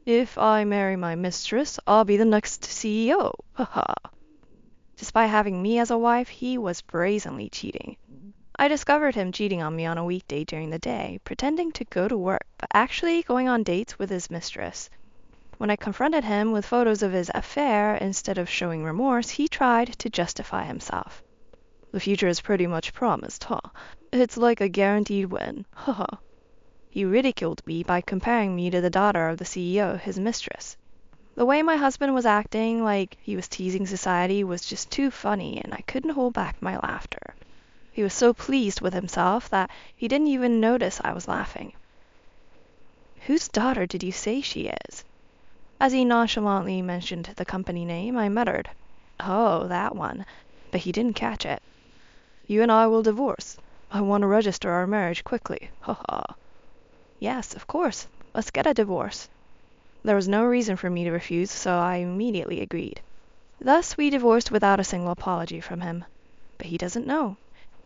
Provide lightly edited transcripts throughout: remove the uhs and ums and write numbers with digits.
If I marry my mistress, I'll be the next CEO. Ha ha. Despite having me as a wife, he was brazenly cheating. I discovered him cheating on me on a weekday during the day, pretending to go to work, but actually going on dates with his mistress. When I confronted him with photos of his affair, instead of showing remorse, he tried to justify himself. The future is pretty much promised, huh? It's like a guaranteed win. Ha ha. He ridiculed me by comparing me to the daughter of the CEO, his mistress. The way my husband was acting like he was teasing society was just too funny, and I couldn't hold back my laughter. He was so pleased with himself that he didn't even notice I was laughing. Whose daughter did you say she is? As he nonchalantly mentioned the company name, I muttered, "Oh, that one," but he didn't catch it. "You and I will divorce. I want to register our marriage quickly. Ha ha." Yes, of course. Let's get a divorce. There was no reason for me to refuse, so I immediately agreed. Thus we divorced without a single apology from him. But he doesn't know.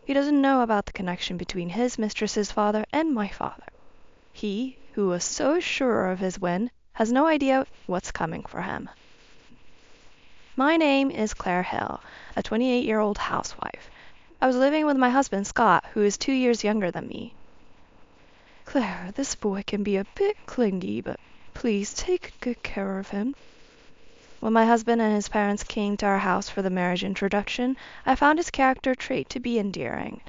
He doesn't know about the connection between his mistress's father and my father. He, who was so sure of his win, has no idea what's coming for him. My name is Claire Hill, a 28-year-old housewife. I was living with my husband, Scott, who is 2 years younger than me. Claire, this boy can be a bit clingy, but please take good care of him. When my husband and his parents came to our house for the marriage introduction, I found his character trait to be endearing.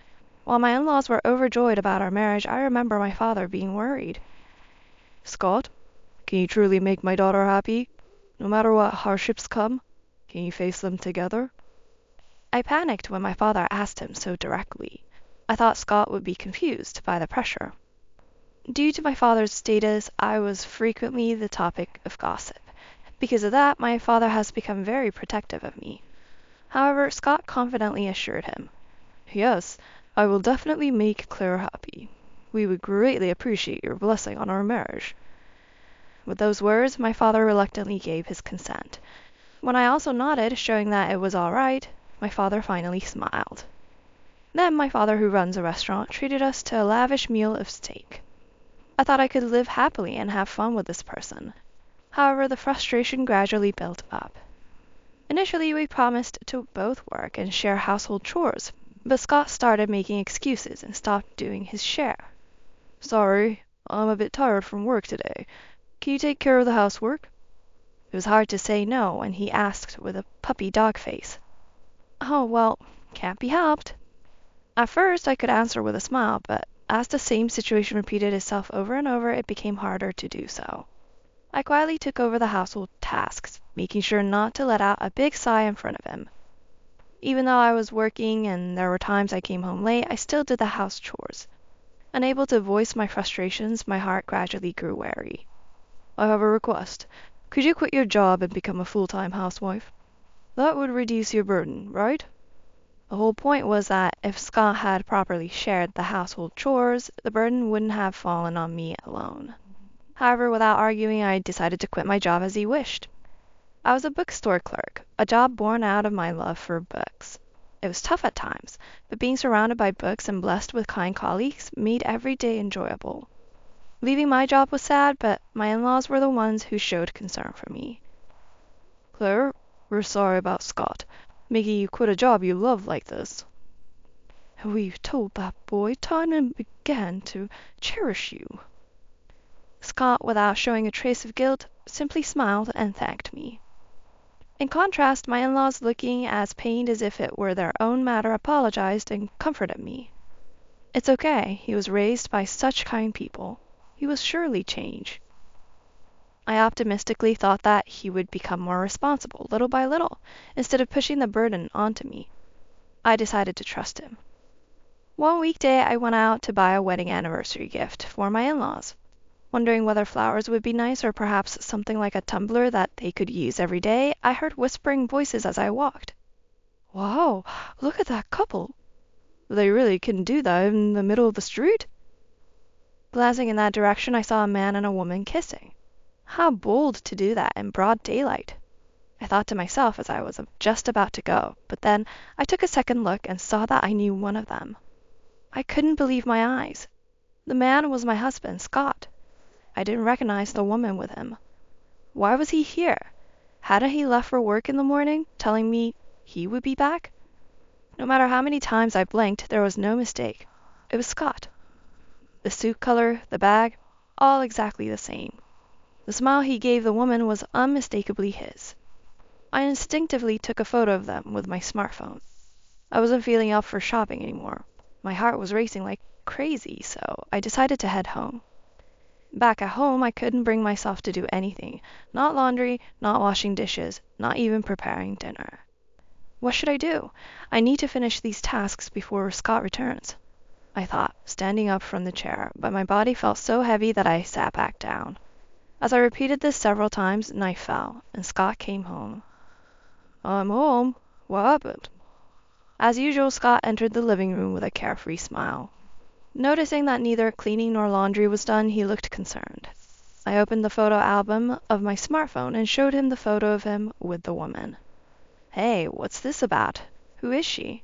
While my in-laws were overjoyed about our marriage, I remember my father being worried. Scott, can you truly make my daughter happy? No matter what hardships come, can you face them together? I panicked when my father asked him so directly. I thought Scott would be confused by the pressure. Due to my father's status, I was frequently the topic of gossip. Because of that, my father has become very protective of me. However, Scott confidently assured him, "Yes, I will definitely make Claire happy. We would greatly appreciate your blessing on our marriage." With those words, my father reluctantly gave his consent. When I also nodded, showing that it was all right, my father finally smiled. Then my father, who runs a restaurant, treated us to a lavish meal of steak. I thought I could live happily and have fun with this person. However, the frustration gradually built up. Initially, we promised to both work and share household chores, but Scott started making excuses and stopped doing his share. "Sorry, I'm a bit tired from work today. Can you take care of the housework?" It was hard to say no when he asked with a puppy dog face. "Oh, well, can't be helped." At first, I could answer with a smile, but as the same situation repeated itself over and over, it became harder to do so. I quietly took over the household tasks, making sure not to let out a big sigh in front of him. Even though I was working and there were times I came home late, I still did the house chores. Unable to voice my frustrations, my heart gradually grew wary. "I have a request. Could you quit your job and become a full-time housewife? That would reduce your burden, right?" The whole point was that if Scott had properly shared the household chores, the burden wouldn't have fallen on me alone. However, without arguing, I decided to quit my job as he wished. I was a bookstore clerk, a job born out of my love for books. It was tough at times, but being surrounded by books and blessed with kind colleagues made every day enjoyable. Leaving my job was sad, but my in-laws were the ones who showed concern for me. "Claire, we're sorry about Scott, making you quit a job you love like this. We've told that boy time and again to cherish you." Scott, without showing a trace of guilt, simply smiled and thanked me. In contrast, my in-laws, looking as pained as if it were their own matter, apologized and comforted me. "It's okay. He was raised by such kind people. He will surely change." I optimistically thought that he would become more responsible, little by little, instead of pushing the burden onto me. I decided to trust him. One weekday, I went out to buy a wedding anniversary gift for my in-laws. Wondering whether flowers would be nice or perhaps something like a tumbler that they could use every day, I heard whispering voices as I walked. "Wow, look at that couple. They really can do that in the middle of the street?" Glancing in that direction, I saw a man and a woman kissing. How bold to do that in broad daylight. I thought to myself as I was just about to go, but then I took a second look and saw that I knew one of them. I couldn't believe my eyes. The man was my husband, Scott. I didn't recognize the woman with him. Why was he here? Hadn't he left for work in the morning, telling me he would be back? No matter how many times I blinked, there was no mistake. It was Scott. The suit color, the bag, all exactly the same. The smile he gave the woman was unmistakably his. I instinctively took a photo of them with my smartphone. I wasn't feeling up for shopping anymore. My heart was racing like crazy, so I decided to head home. Back at home, I couldn't bring myself to do anything. Not laundry, not washing dishes, not even preparing dinner. What should I do? I need to finish these tasks before Scott returns, I thought, standing up from the chair, but my body felt so heavy that I sat back down. As I repeated this several times, night fell, and Scott came home. I'm home. What happened? As usual, Scott entered the living room with a carefree smile. Noticing that neither cleaning nor laundry was done, he looked concerned. I opened the photo album of my smartphone and showed him the photo of him with the woman. Hey, what's this about? Who is she?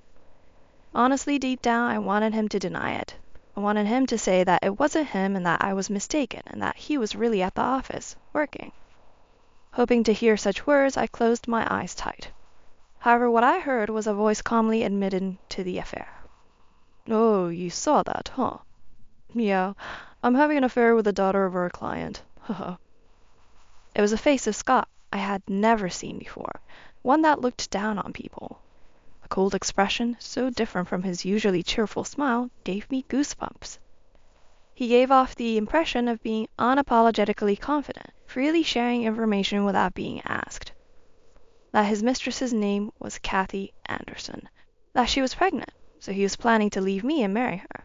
Honestly, deep down, I wanted him to deny it. I wanted him to say that it wasn't him and that I was mistaken and that he was really at the office, working. Hoping to hear such words, I closed my eyes tight. However, what I heard was a voice calmly admitting to the affair. Oh, you saw that, huh? Yeah, I'm having an affair with the daughter of our client. Haha. It was a face of Scott I had never seen before, one that looked down on people. A cold expression, so different from his usually cheerful smile, gave me goosebumps. He gave off the impression of being unapologetically confident, freely sharing information without being asked. That his mistress's name was Kathy Anderson, that she was pregnant, so he was planning to leave me and marry her,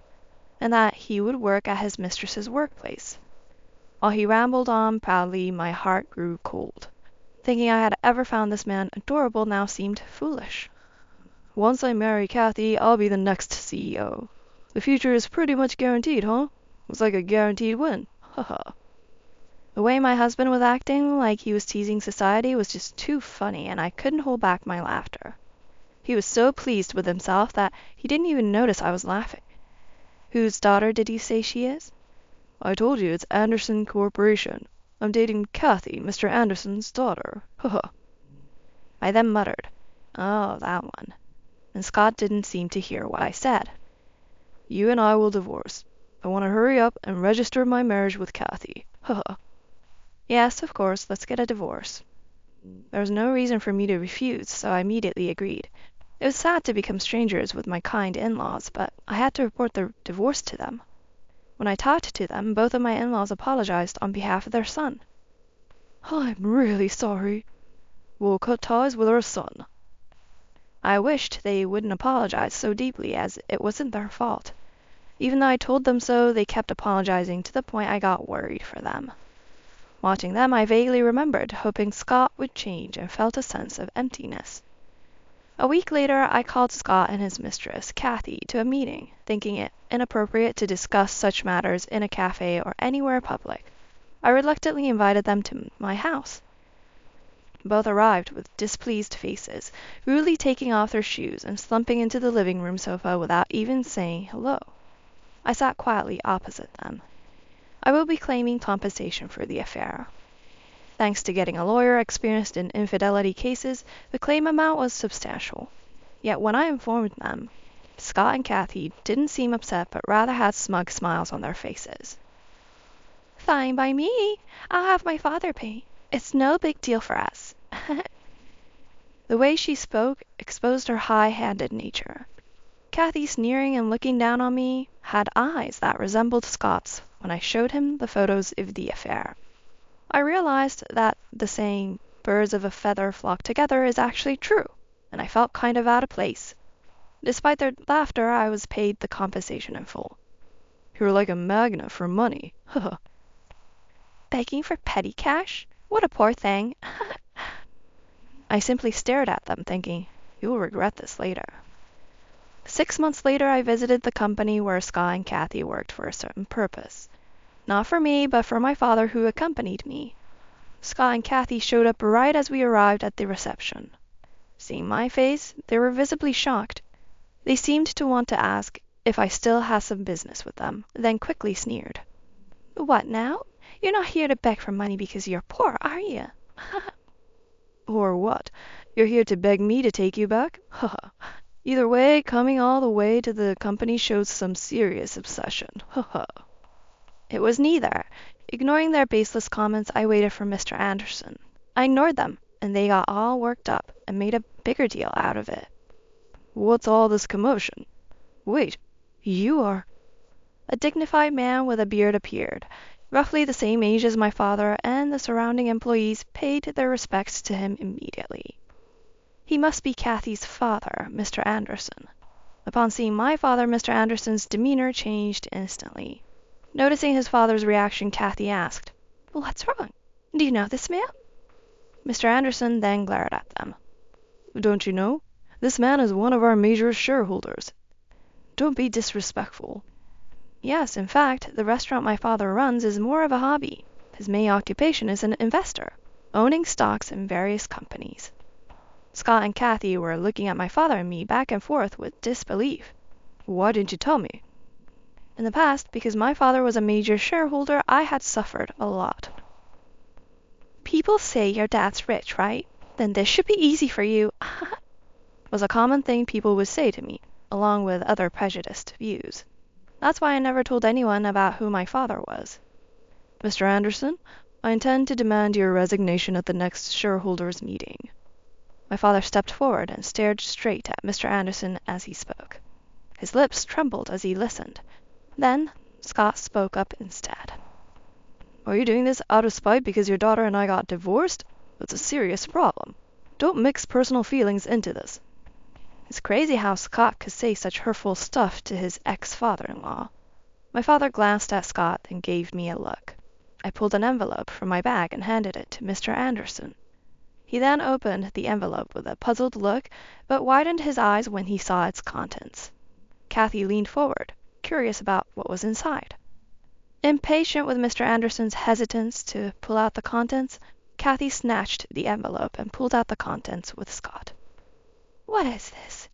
and that he would work at his mistress's workplace. While he rambled on proudly, my heart grew cold. Thinking I had ever found this man adorable now seemed foolish. Once I marry Kathy, I'll be the next CEO. The future is pretty much guaranteed, huh? It's like a guaranteed win. Haha. The way my husband was acting like he was teasing society was just too funny, and I couldn't hold back my laughter. He was so pleased with himself that he didn't even notice I was laughing. Whose daughter did you say she is? I told you it's Anderson Corporation. I'm dating Kathy, Mr. Anderson's daughter. Haha. I then muttered, oh, that one. And Scott didn't seem to hear what I said. You and I will divorce. I want to hurry up and register my marriage with Kathy. Haha. Yes, of course, let's get a divorce. There was no reason for me to refuse, so I immediately agreed. It was sad to become strangers with my kind in-laws, but I had to report the divorce to them. When I talked to them, both of my in-laws apologized on behalf of their son. I'm really sorry. We'll cut ties with our son. I wished they wouldn't apologize so deeply, as it wasn't their fault. Even though I told them so, they kept apologizing to the point I got worried for them. Watching them, I vaguely remembered, hoping Scott would change, and felt a sense of emptiness. A week later, I called Scott and his mistress, Kathy, to a meeting, thinking it inappropriate to discuss such matters in a cafe or anywhere public. I reluctantly invited them to my house. Both arrived with displeased faces, rudely taking off their shoes and slumping into the living room sofa without even saying hello. I sat quietly opposite them. I will be claiming compensation for the affair. Thanks to getting a lawyer experienced in infidelity cases, the claim amount was substantial. Yet when I informed them, Scott and Kathy didn't seem upset, but rather had smug smiles on their faces. Fine by me. I'll have my father pay. It's no big deal for us. The way she spoke exposed her high-handed nature. Kathy, sneering and looking down on me, had eyes that resembled Scott's when I showed him the photos of the affair. I realized that the saying, birds of a feather flock together, is actually true, and I felt kind of out of place. Despite their laughter, I was paid the compensation in full. You're like a magnet for money. Begging for petty cash? What a poor thing. I simply stared at them, thinking, you will regret this later. 6 months later, I visited the company where Scott and Kathy worked for a certain purpose. Not for me, but for my father, who accompanied me. Scott and Kathy showed up right as we arrived at the reception. Seeing my face, they were visibly shocked. They seemed to want to ask if I still had some business with them, then quickly sneered. What now? You're not here to beg for money because you're poor, are you? Or what? You're here to beg me to take you back? Haha. Either way, coming all the way to the company shows some serious obsession. Haha. It was neither. Ignoring their baseless comments, I waited for Mr. Anderson. I ignored them, and they got all worked up and made a bigger deal out of it. What's all this commotion? Wait, you are... A dignified man with a beard appeared, roughly the same age as my father, and the surrounding employees paid their respects to him immediately. He must be Kathy's father, Mr. Anderson. Upon seeing my father, Mr. Anderson's demeanor changed instantly. Noticing his father's reaction, Kathy asked, "What's wrong? Do you know this man?" Mr. Anderson then glared at them. "Don't you know? This man is one of our major shareholders. Don't be disrespectful." "Yes, in fact, the restaurant my father runs is more of a hobby. His main occupation is an investor, owning stocks in various companies." Scott and Kathy were looking at my father and me back and forth with disbelief. "Why didn't you tell me?" In the past, because my father was a major shareholder, I had suffered a lot. "People say your dad's rich, right? Then this should be easy for you," was a common thing people would say to me, along with other prejudiced views. That's why I never told anyone about who my father was. "Mr. Anderson, I intend to demand your resignation at the next shareholders' meeting." My father stepped forward and stared straight at Mr. Anderson as he spoke. His lips trembled as he listened. Then Scott spoke up instead. "Are you doing this out of spite because your daughter and I got divorced? That's a serious problem. Don't mix personal feelings into this." It's crazy how Scott could say such hurtful stuff to his ex-father-in-law. My father glanced at Scott and gave me a look. I pulled an envelope from my bag and handed it to Mr. Anderson. He then opened the envelope with a puzzled look, but widened his eyes when he saw its contents. Kathy leaned forward, curious about what was inside. Impatient with Mr. Anderson's hesitance to pull out the contents, Kathy snatched the envelope and pulled out the contents with Scott. "What is this?"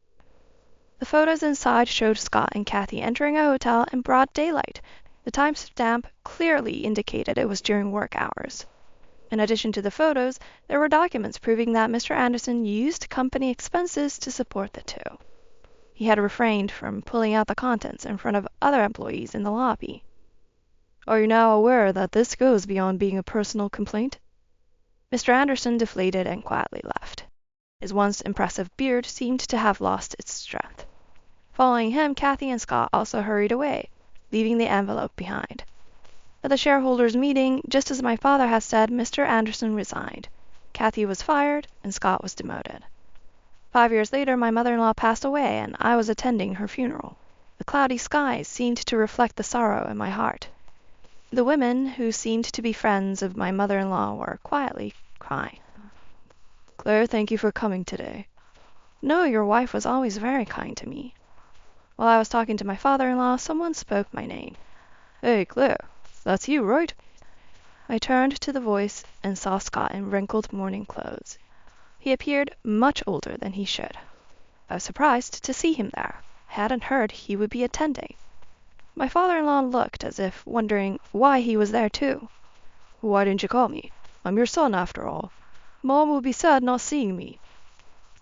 The photos inside showed Scott and Kathy entering a hotel in broad daylight. The timestamp clearly indicated it was during work hours. In addition to the photos, there were documents proving that Mr. Anderson used company expenses to support the two. He had refrained from pulling out the contents in front of other employees in the lobby. "Are you now aware that this goes beyond being a personal complaint?" Mr. Anderson deflated and quietly left. His once impressive beard seemed to have lost its strength. Following him, Kathy and Scott also hurried away, leaving the envelope behind. At the shareholders' meeting, just as my father had said, Mr. Anderson resigned. Kathy was fired, and Scott was demoted. 5 years later, my mother-in-law passed away, and I was attending her funeral. The cloudy skies seemed to reflect the sorrow in my heart. The women, who seemed to be friends of my mother-in-law, were quietly crying. "Claire, thank you for coming today." "No, your wife was always very kind to me." While I was talking to my father-in-law, someone spoke my name. "Hey, Claire, that's you, right?" I turned to the voice and saw Scott in wrinkled morning clothes. He appeared much older than he should. I was surprised to see him there. I hadn't heard he would be attending. My father-in-law looked as if wondering why he was there too. "Why didn't you call me? I'm your son, after all. Mom will be sad not seeing me."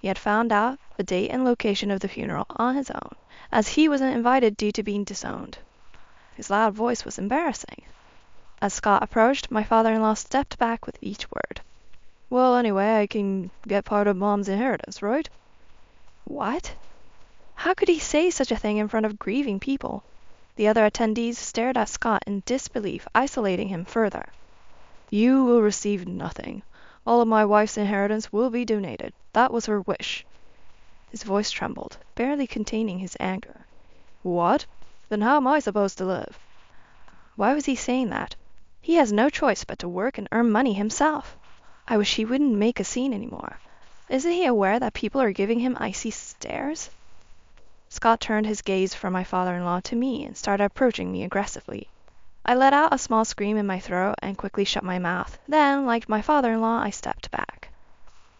He had found out the date and location of the funeral on his own, as he wasn't invited due to being disowned. His loud voice was embarrassing. As Scott approached, my father-in-law stepped back with each word. "Well, anyway, I can get part of Mom's inheritance, right?" What? How could he say such a thing in front of grieving people? The other attendees stared at Scott in disbelief, isolating him further. "You will receive nothing. All of my wife's inheritance will be donated. That was her wish." His voice trembled, barely containing his anger. "What? Then how am I supposed to live?" Why was he saying that? He has no choice but to work and earn money himself. I wish he wouldn't make a scene anymore. Isn't he aware that people are giving him icy stares? Scott turned his gaze from my father-in-law to me and started approaching me aggressively. I let out a small scream in my throat and quickly shut my mouth. Then, like my father-in-law, I stepped back.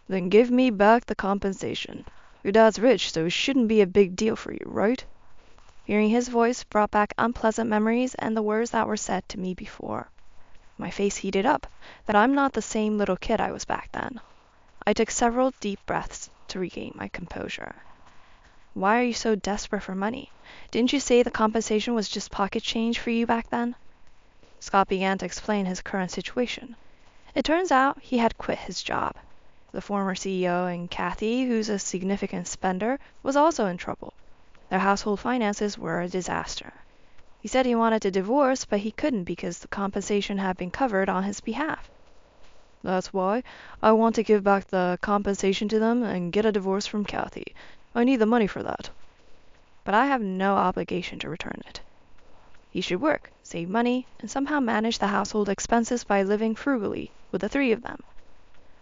"Then give me back the compensation. Your dad's rich, so it shouldn't be a big deal for you, right?" Hearing his voice brought back unpleasant memories and the words that were said to me before. My face heated up, that I'm not the same little kid I was back then. I took several deep breaths to regain my composure. Why are you so desperate for money? Didn't you say the compensation was just pocket change for you back then? Scott began to explain his current situation. It turns out he had quit his job. The former CEO and Kathy, who's a significant spender, was also in trouble. Their household finances were a disaster. He said he wanted to divorce, but he couldn't because the compensation had been covered on his behalf. That's why I want to give back the compensation to them and get a divorce from Kathy. I need the money for that. But I have no obligation to return it. He should work, save money, and somehow manage the household expenses by living frugally with the three of them.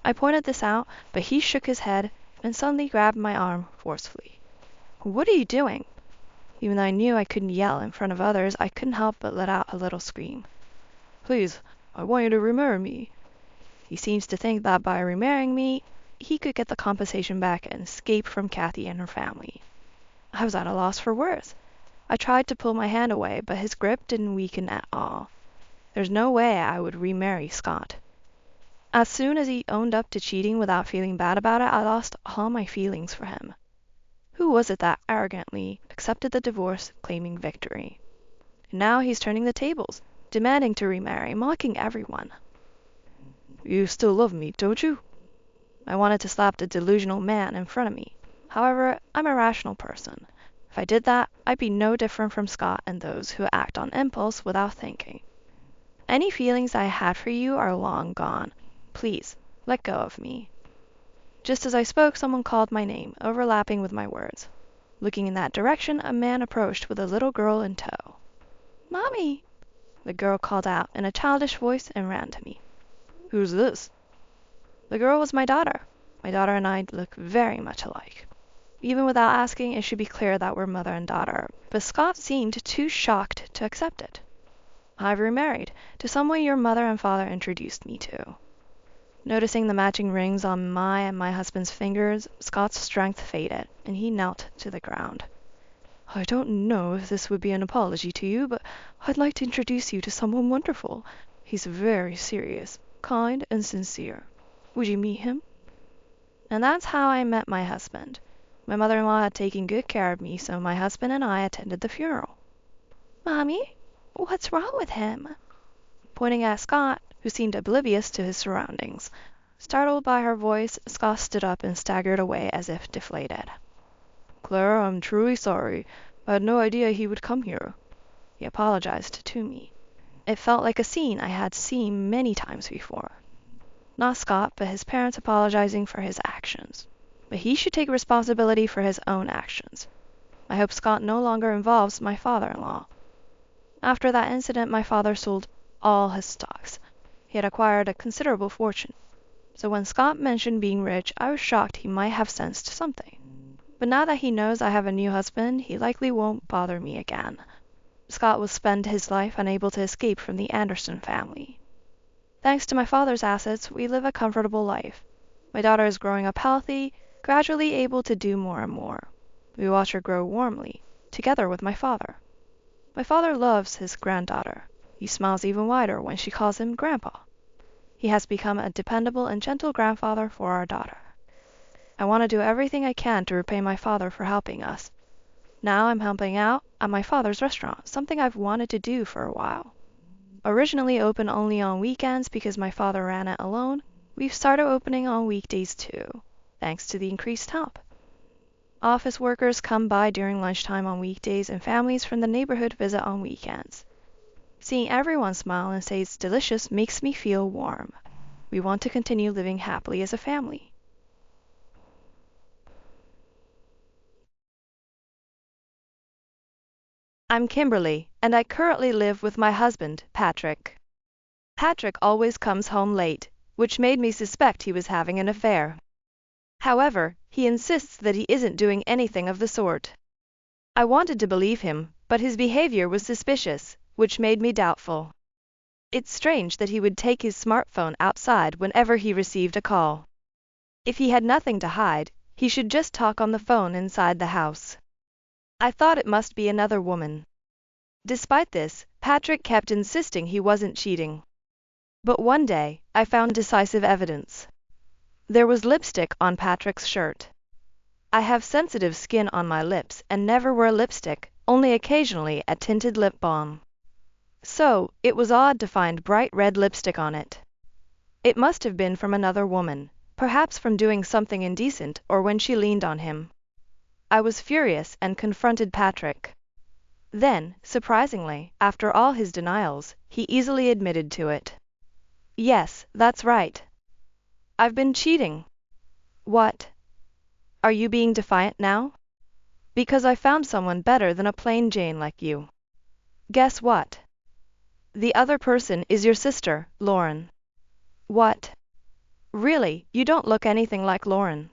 I pointed this out, but he shook his head and suddenly grabbed my arm forcefully. What are you doing? Even though I knew I couldn't yell in front of others, I couldn't help but let out a little scream. Please, I want you to remarry me. He seems to think that by remarrying me, he could get the compensation back and escape from Kathy and her family. I was at a loss for words. I tried to pull my hand away, but his grip didn't weaken at all. There's no way I would remarry Scott. As soon as he owned up to cheating without feeling bad about it, I lost all my feelings for him. Who was it that arrogantly accepted the divorce, claiming victory? And now he's turning the tables, demanding to remarry, mocking everyone. You still love me, don't you? I wanted to slap the delusional man in front of me. However, I'm a rational person. If I did that, I'd be no different from Scott and those who act on impulse without thinking. Any feelings I had for you are long gone. Please, let go of me. Just as I spoke, someone called my name, overlapping with my words. Looking in that direction, a man approached with a little girl in tow. Mommy! The girl called out in a childish voice and ran to me. Who's this? The girl was my daughter. My daughter and I look very much alike. Even without asking, it should be clear that we're mother and daughter, but Scott seemed too shocked to accept it. I've remarried to someone your mother and father introduced me to. Noticing the matching rings on my and my husband's fingers, Scott's strength faded, and he knelt to the ground. I don't know if this would be an apology to you, but I'd like to introduce you to someone wonderful. He's very serious, kind, and sincere. Would you meet him? And that's how I met my husband. My mother-in-law had taken good care of me, so my husband and I attended the funeral. Mommy, what's wrong with him? Pointing at Scott, who seemed oblivious to his surroundings. Startled by her voice, Scott stood up and staggered away as if deflated. Clara, I'm truly sorry. I had no idea he would come here. He apologized to me. It felt like a scene I had seen many times before. Not Scott, but his parents apologizing for his actions. But he should take responsibility for his own actions. I hope Scott no longer involves my father-in-law. After that incident, my father sold all his stocks. He had acquired a considerable fortune. So when Scott mentioned being rich, I was shocked he might have sensed something. But now that he knows I have a new husband, he likely won't bother me again. Scott will spend his life unable to escape from the Anderson family. Thanks to my father's assets, we live a comfortable life. My daughter is growing up healthy, gradually able to do more and more. We watch her grow warmly, together with my father. My father loves his granddaughter. He smiles even wider when she calls him Grandpa. He has become a dependable and gentle grandfather for our daughter. I want to do everything I can to repay my father for helping us. Now I'm helping out at my father's restaurant, something I've wanted to do for a while. Originally open only on weekends because my father ran it alone, we've started opening on weekdays too, thanks to the increased help. Office workers come by during lunchtime on weekdays and families from the neighborhood visit on weekends. Seeing everyone smile and say it's delicious makes me feel warm. We want to continue living happily as a family. I'm Kimberly, and I currently live with my husband, Patrick. Patrick always comes home late, which made me suspect he was having an affair. However, he insists that he isn't doing anything of the sort. I wanted to believe him, but his behavior was suspicious, which made me doubtful. It's strange that he would take his smartphone outside whenever he received a call. If he had nothing to hide, he should just talk on the phone inside the house. I thought it must be another woman. Despite this, Patrick kept insisting he wasn't cheating. But one day, I found decisive evidence. There was lipstick on Patrick's shirt. I have sensitive skin on my lips and never wear lipstick, only occasionally a tinted lip balm. So, it was odd to find bright red lipstick on it. It must have been from another woman, perhaps from doing something indecent or when she leaned on him. I was furious and confronted Patrick. Then, surprisingly, after all his denials, he easily admitted to it. Yes, that's right. I've been cheating. What? Are you being defiant now? Because I found someone better than a plain Jane like you. Guess what? The other person is your sister, Lauren. What? Really, you don't look anything like Lauren.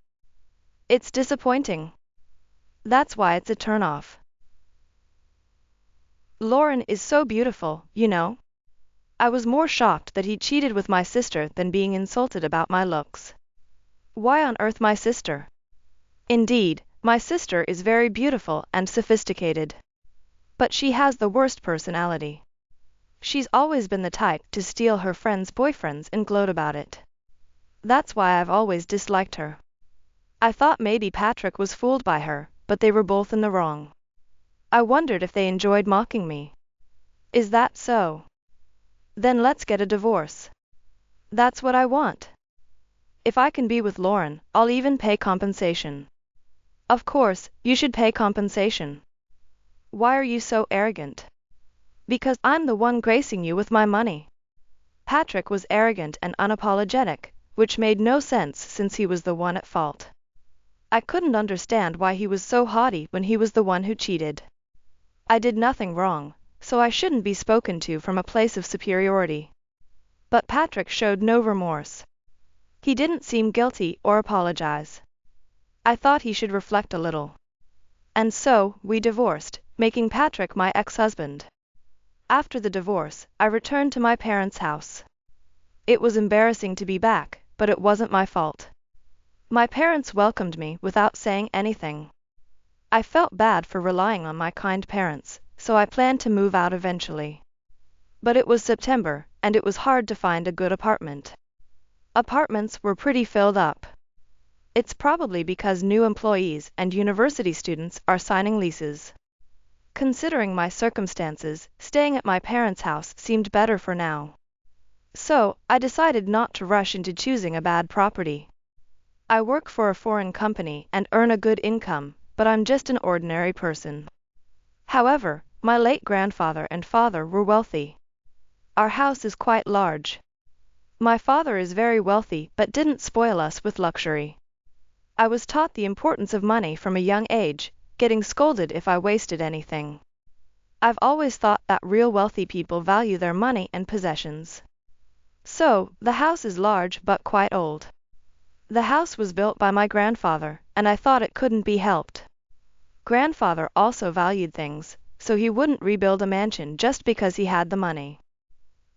It's disappointing. That's why it's a turnoff. Lauren is so beautiful, you know. I was more shocked that he cheated with my sister than being insulted about my looks. Why on earth my sister? Indeed, my sister is very beautiful and sophisticated. But she has the worst personality. She's always been the type to steal her friends' boyfriends and gloat about it. That's why I've always disliked her. I thought maybe Patrick was fooled by her, but they were both in the wrong. I wondered if they enjoyed mocking me. Is that so? Then let's get a divorce. That's what I want. If I can be with Lauren, I'll even pay compensation. Of course, you should pay compensation. Why are you so arrogant? Because I'm the one gracing you with my money. Patrick was arrogant and unapologetic, which made no sense since he was the one at fault. I couldn't understand why he was so haughty when he was the one who cheated. I did nothing wrong, so I shouldn't be spoken to from a place of superiority. But Patrick showed no remorse. He didn't seem guilty or apologize. I thought he should reflect a little. And so, we divorced, making Patrick my ex-husband. After the divorce, I returned to my parents' house. It was embarrassing to be back, but it wasn't my fault. My parents welcomed me without saying anything. I felt bad for relying on my kind parents, so I planned to move out eventually. But it was September, and it was hard to find a good apartment. Apartments were pretty filled up. It's probably because new employees and university students are signing leases. Considering my circumstances, staying at my parents' house seemed better for now. So, I decided not to rush into choosing a bad property. I work for a foreign company and earn a good income, but I'm just an ordinary person. However, my late grandfather and father were wealthy. Our house is quite large. My father is very wealthy but didn't spoil us with luxury. I was taught the importance of money from a young age, getting scolded if I wasted anything. I've always thought that real wealthy people value their money and possessions. So, the house is large but quite old. The house was built by my grandfather, and I thought it couldn't be helped. Grandfather also valued things, so he wouldn't rebuild a mansion just because he had the money.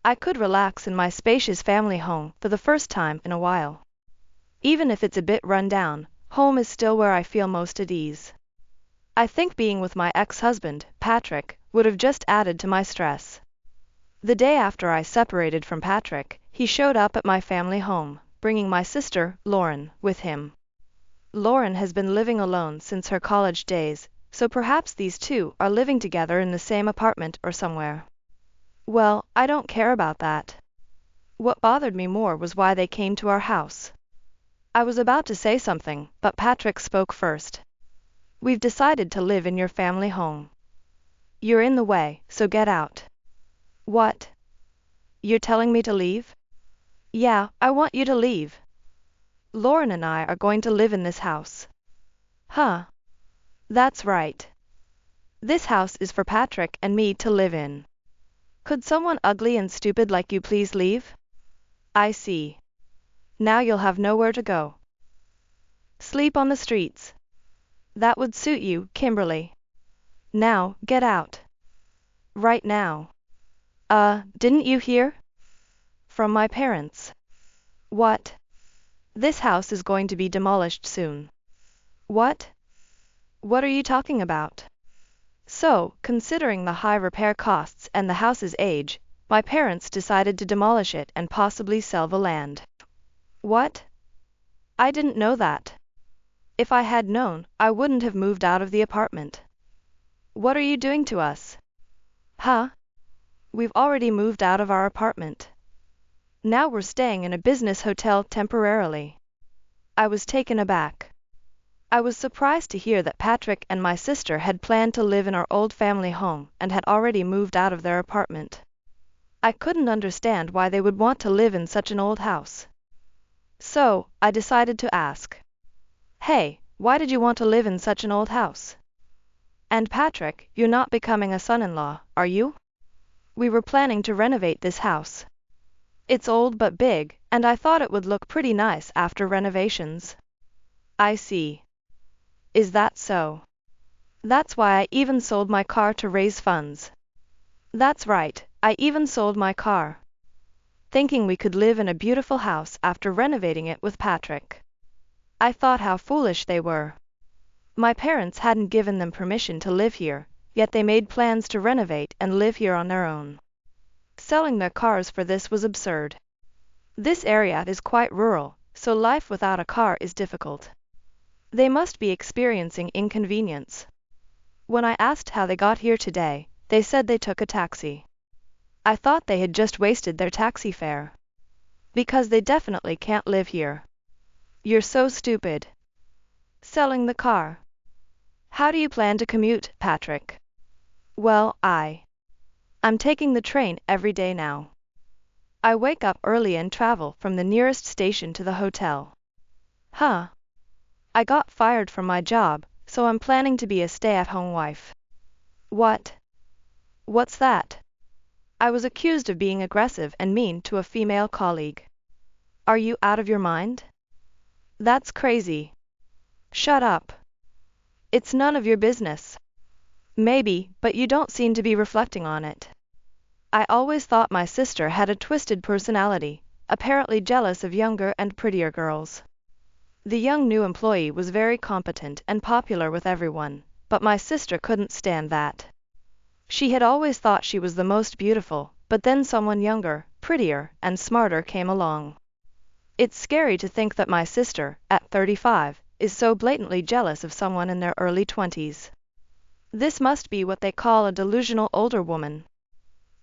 I could relax in my spacious family home for the first time in a while. Even if it's a bit run down, home is still where I feel most at ease. I think being with my ex-husband, Patrick, would have just added to my stress. The day after I separated from Patrick, he showed up at my family home, bringing my sister, Lauren, with him. Lauren has been living alone since her college days, so perhaps these two are living together in the same apartment or somewhere. Well, I don't care about that. What bothered me more was why they came to our house. I was about to say something, but Patrick spoke first. We've decided to live in your family home. You're in the way, so get out. What? You're telling me to leave? Yeah, I want you to leave. Lauren and I are going to live in this house. Huh? That's right. This house is for Patrick and me to live in. Could someone ugly and stupid like you please leave? I see. Now you'll have nowhere to go. Sleep on the streets. That would suit you, Kimberly. Now, get out. Right now. Didn't you hear? From my parents. What? This house is going to be demolished soon. What? What are you talking about? So, considering the high repair costs and the house's age, My parents decided to demolish it and possibly sell the land. What? I didn't know that. If I had known, I wouldn't have moved out of the apartment. What are you doing to us? Huh? We've already moved out of our apartment. Now we're staying in a business hotel temporarily. I was taken aback. I was surprised to hear that Patrick and my sister had planned to live in our old family home and had already moved out of their apartment. I couldn't understand why they would want to live in such an old house. So, I decided to ask, "Hey, why did you want to live in such an old house? And Patrick, you're not becoming a son-in-law, are you? We were planning to renovate this house. It's old but big, and I thought it would look pretty nice after renovations." I see. Is that so? That's why I even sold my car to raise funds. That's right, I even sold my car, thinking we could live in a beautiful house after renovating it with Patrick. I thought how foolish they were. My parents hadn't given them permission to live here, yet they made plans to renovate and live here on their own. Selling their cars for this was absurd. This area is quite rural, so life without a car is difficult. They must be experiencing inconvenience. When I asked how they got here today, they said they took a taxi. I thought they had just wasted their taxi fare. Because they definitely can't live here. You're so stupid. Selling the car. How do you plan to commute, Patrick? Well, I'm taking the train every day now. I wake up early and travel from the nearest station to the hotel. Huh? I got fired from my job, so I'm planning to be a stay-at-home wife. What? What's that? I was accused of being aggressive and mean to a female colleague. Are you out of your mind? That's crazy. Shut up. It's none of your business. Maybe, but you don't seem to be reflecting on it. I always thought my sister had a twisted personality, apparently jealous of younger and prettier girls. The young new employee was very competent and popular with everyone, but my sister couldn't stand that. She had always thought she was the most beautiful, but then someone younger, prettier, and smarter came along. It's scary to think that my sister, at 35, is so blatantly jealous of someone in their early 20s. This must be what they call a delusional older woman.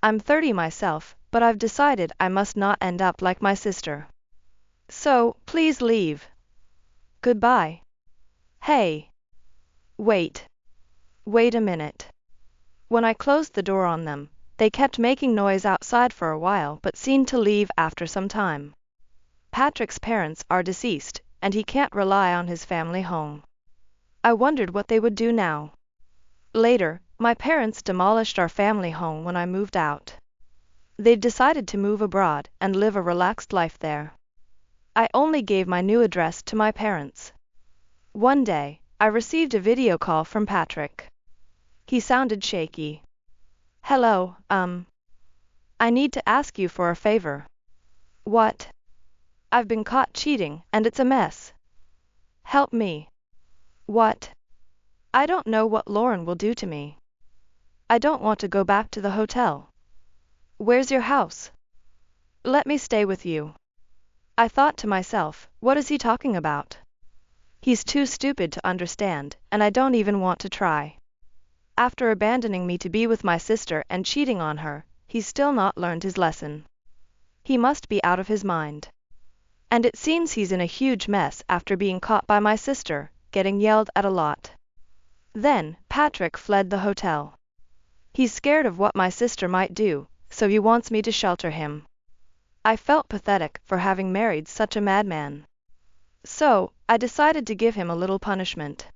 I'm 30 myself, but I've decided I must not end up like my sister. So, please leave. Goodbye. Hey. Wait. Wait a minute. When I closed the door on them, they kept making noise outside for a while but seemed to leave after some time. Patrick's parents are deceased, and he can't rely on his family home. I wondered what they would do now. Later, my parents demolished our family home when I moved out. They've decided to move abroad and live a relaxed life there. I only gave my new address to my parents. One day, I received a video call from Patrick. He sounded shaky. Hello, I need to ask you for a favor. What? I've been caught cheating, and it's a mess. Help me. What? I don't know what Lauren will do to me. I don't want to go back to the hotel. Where's your house? Let me stay with you. I thought to myself, what is he talking about? He's too stupid to understand, and I don't even want to try. After abandoning me to be with my sister and cheating on her, he's still not learned his lesson. He must be out of his mind. And it seems he's in a huge mess after being caught by my sister, getting yelled at a lot. Then, Patrick fled the hotel. He's scared of what my sister might do, so he wants me to shelter him. I felt pathetic for having married such a madman. So, I decided to give him a little punishment.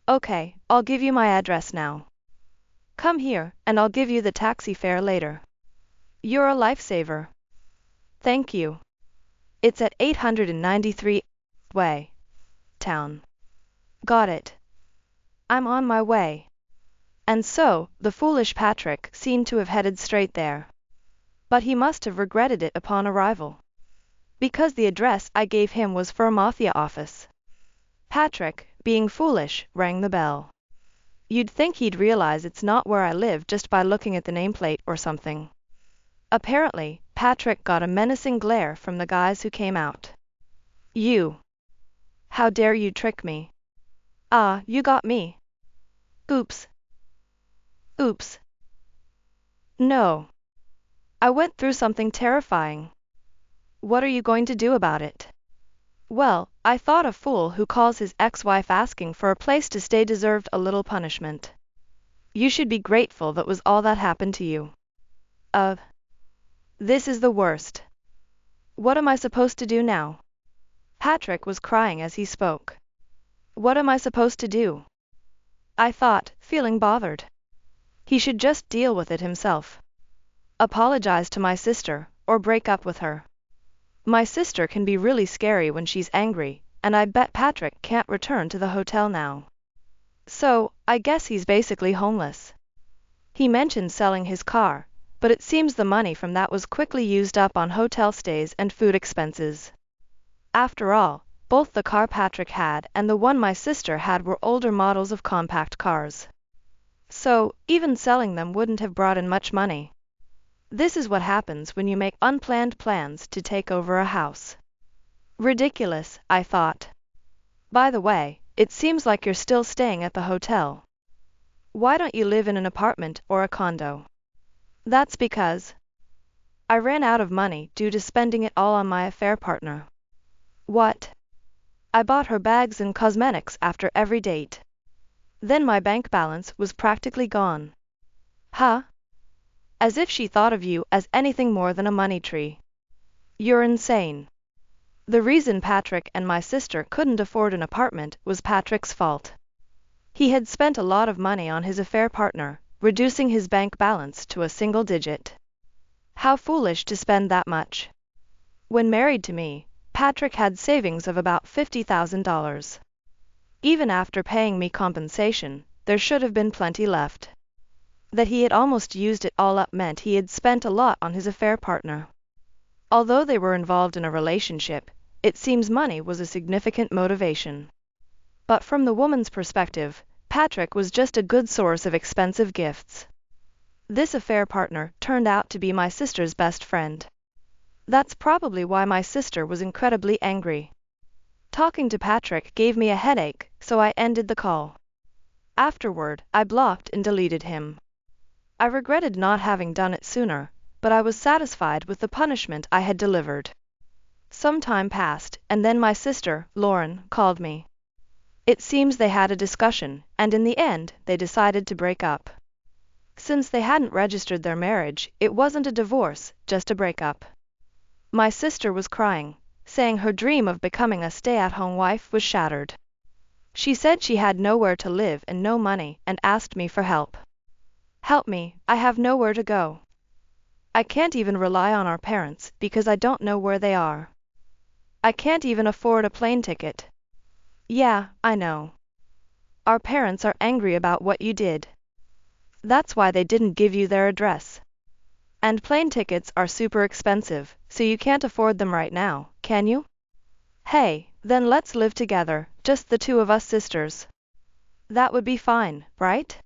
Okay, I'll give you my address now. Come here, and I'll give you the taxi fare later. You're a lifesaver. Thank you. It's at 893 Way. Town. Got it. I'm on my way. And so, the foolish Patrick seemed to have headed straight there. But he must have regretted it upon arrival. Because the address I gave him was for a mafia office. Patrick, being foolish, rang the bell. You'd think he'd realize it's not where I live just by looking at the nameplate or something. Apparently, Patrick got a menacing glare from the guys who came out. You! How dare you trick me? Ah, you got me. Oops. Oops. No. I went through something terrifying. What are you going to do about it? Well, I thought a fool who calls his ex-wife asking for a place to stay deserved a little punishment. You should be grateful that was all that happened to you. This is the worst. What am I supposed to do now? Patrick was crying as he spoke. What am I supposed to do? I thought, feeling bothered. He should just deal with it himself. Apologize to my sister, or break up with her. My sister can be really scary when she's angry, and I bet Patrick can't return to the hotel now. So, I guess he's basically homeless. He mentioned selling his car, but it seems the money from that was quickly used up on hotel stays and food expenses. After all, both the car Patrick had and the one my sister had were older models of compact cars. So, even selling them wouldn't have brought in much money. This is what happens when you make unplanned plans to take over a house. Ridiculous, I thought. By the way, it seems like you're still staying at the hotel. Why don't you live in an apartment or a condo? That's because I ran out of money due to spending it all on my affair partner. What? I bought her bags and cosmetics after every date. Then my bank balance was practically gone. Huh? As if she thought of you as anything more than a money tree. You're insane. The reason Patrick and my sister couldn't afford an apartment was Patrick's fault. He had spent a lot of money on his affair partner, reducing his bank balance to a single digit. How foolish to spend that much. When married to me, Patrick had savings of about $50,000. Even after paying me compensation, there should have been plenty left. That he had almost used it all up meant he had spent a lot on his affair partner. Although they were involved in a relationship, it seems money was a significant motivation. But from the woman's perspective, Patrick was just a good source of expensive gifts. This affair partner turned out to be my sister's best friend. That's probably why my sister was incredibly angry. Talking to Patrick gave me a headache, so I ended the call. Afterward, I blocked and deleted him. I regretted not having done it sooner, but I was satisfied with the punishment I had delivered. Some time passed, and then my sister, Lauren, called me. It seems they had a discussion, and in the end, they decided to break up. Since they hadn't registered their marriage, it wasn't a divorce, just a breakup. My sister was crying, saying her dream of becoming a stay-at-home wife was shattered. She said she had nowhere to live and no money, and asked me for help. Help me, I have nowhere to go. I can't even rely on our parents because I don't know where they are. I can't even afford a plane ticket. Yeah, I know. Our parents are angry about what you did. That's why they didn't give you their address. And plane tickets are super expensive, so you can't afford them right now, can you? Hey, then let's live together, just the two of us sisters. That would be fine, right?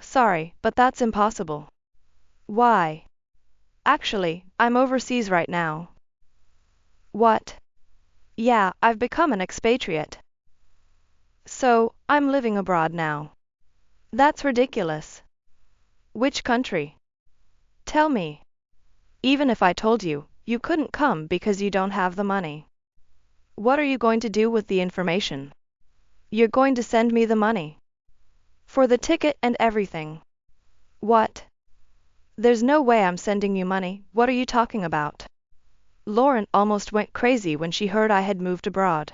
Sorry, but that's impossible. Why? Actually, I'm overseas right now. What? Yeah, I've become an expatriate. So, I'm living abroad now. That's ridiculous. Which country? Tell me. Even if I told you, you couldn't come because you don't have the money. What are you going to do with the information? You're going to send me the money. For the ticket and everything. What? There's no way I'm sending you money, what are you talking about? Lauren almost went crazy when she heard I had moved abroad.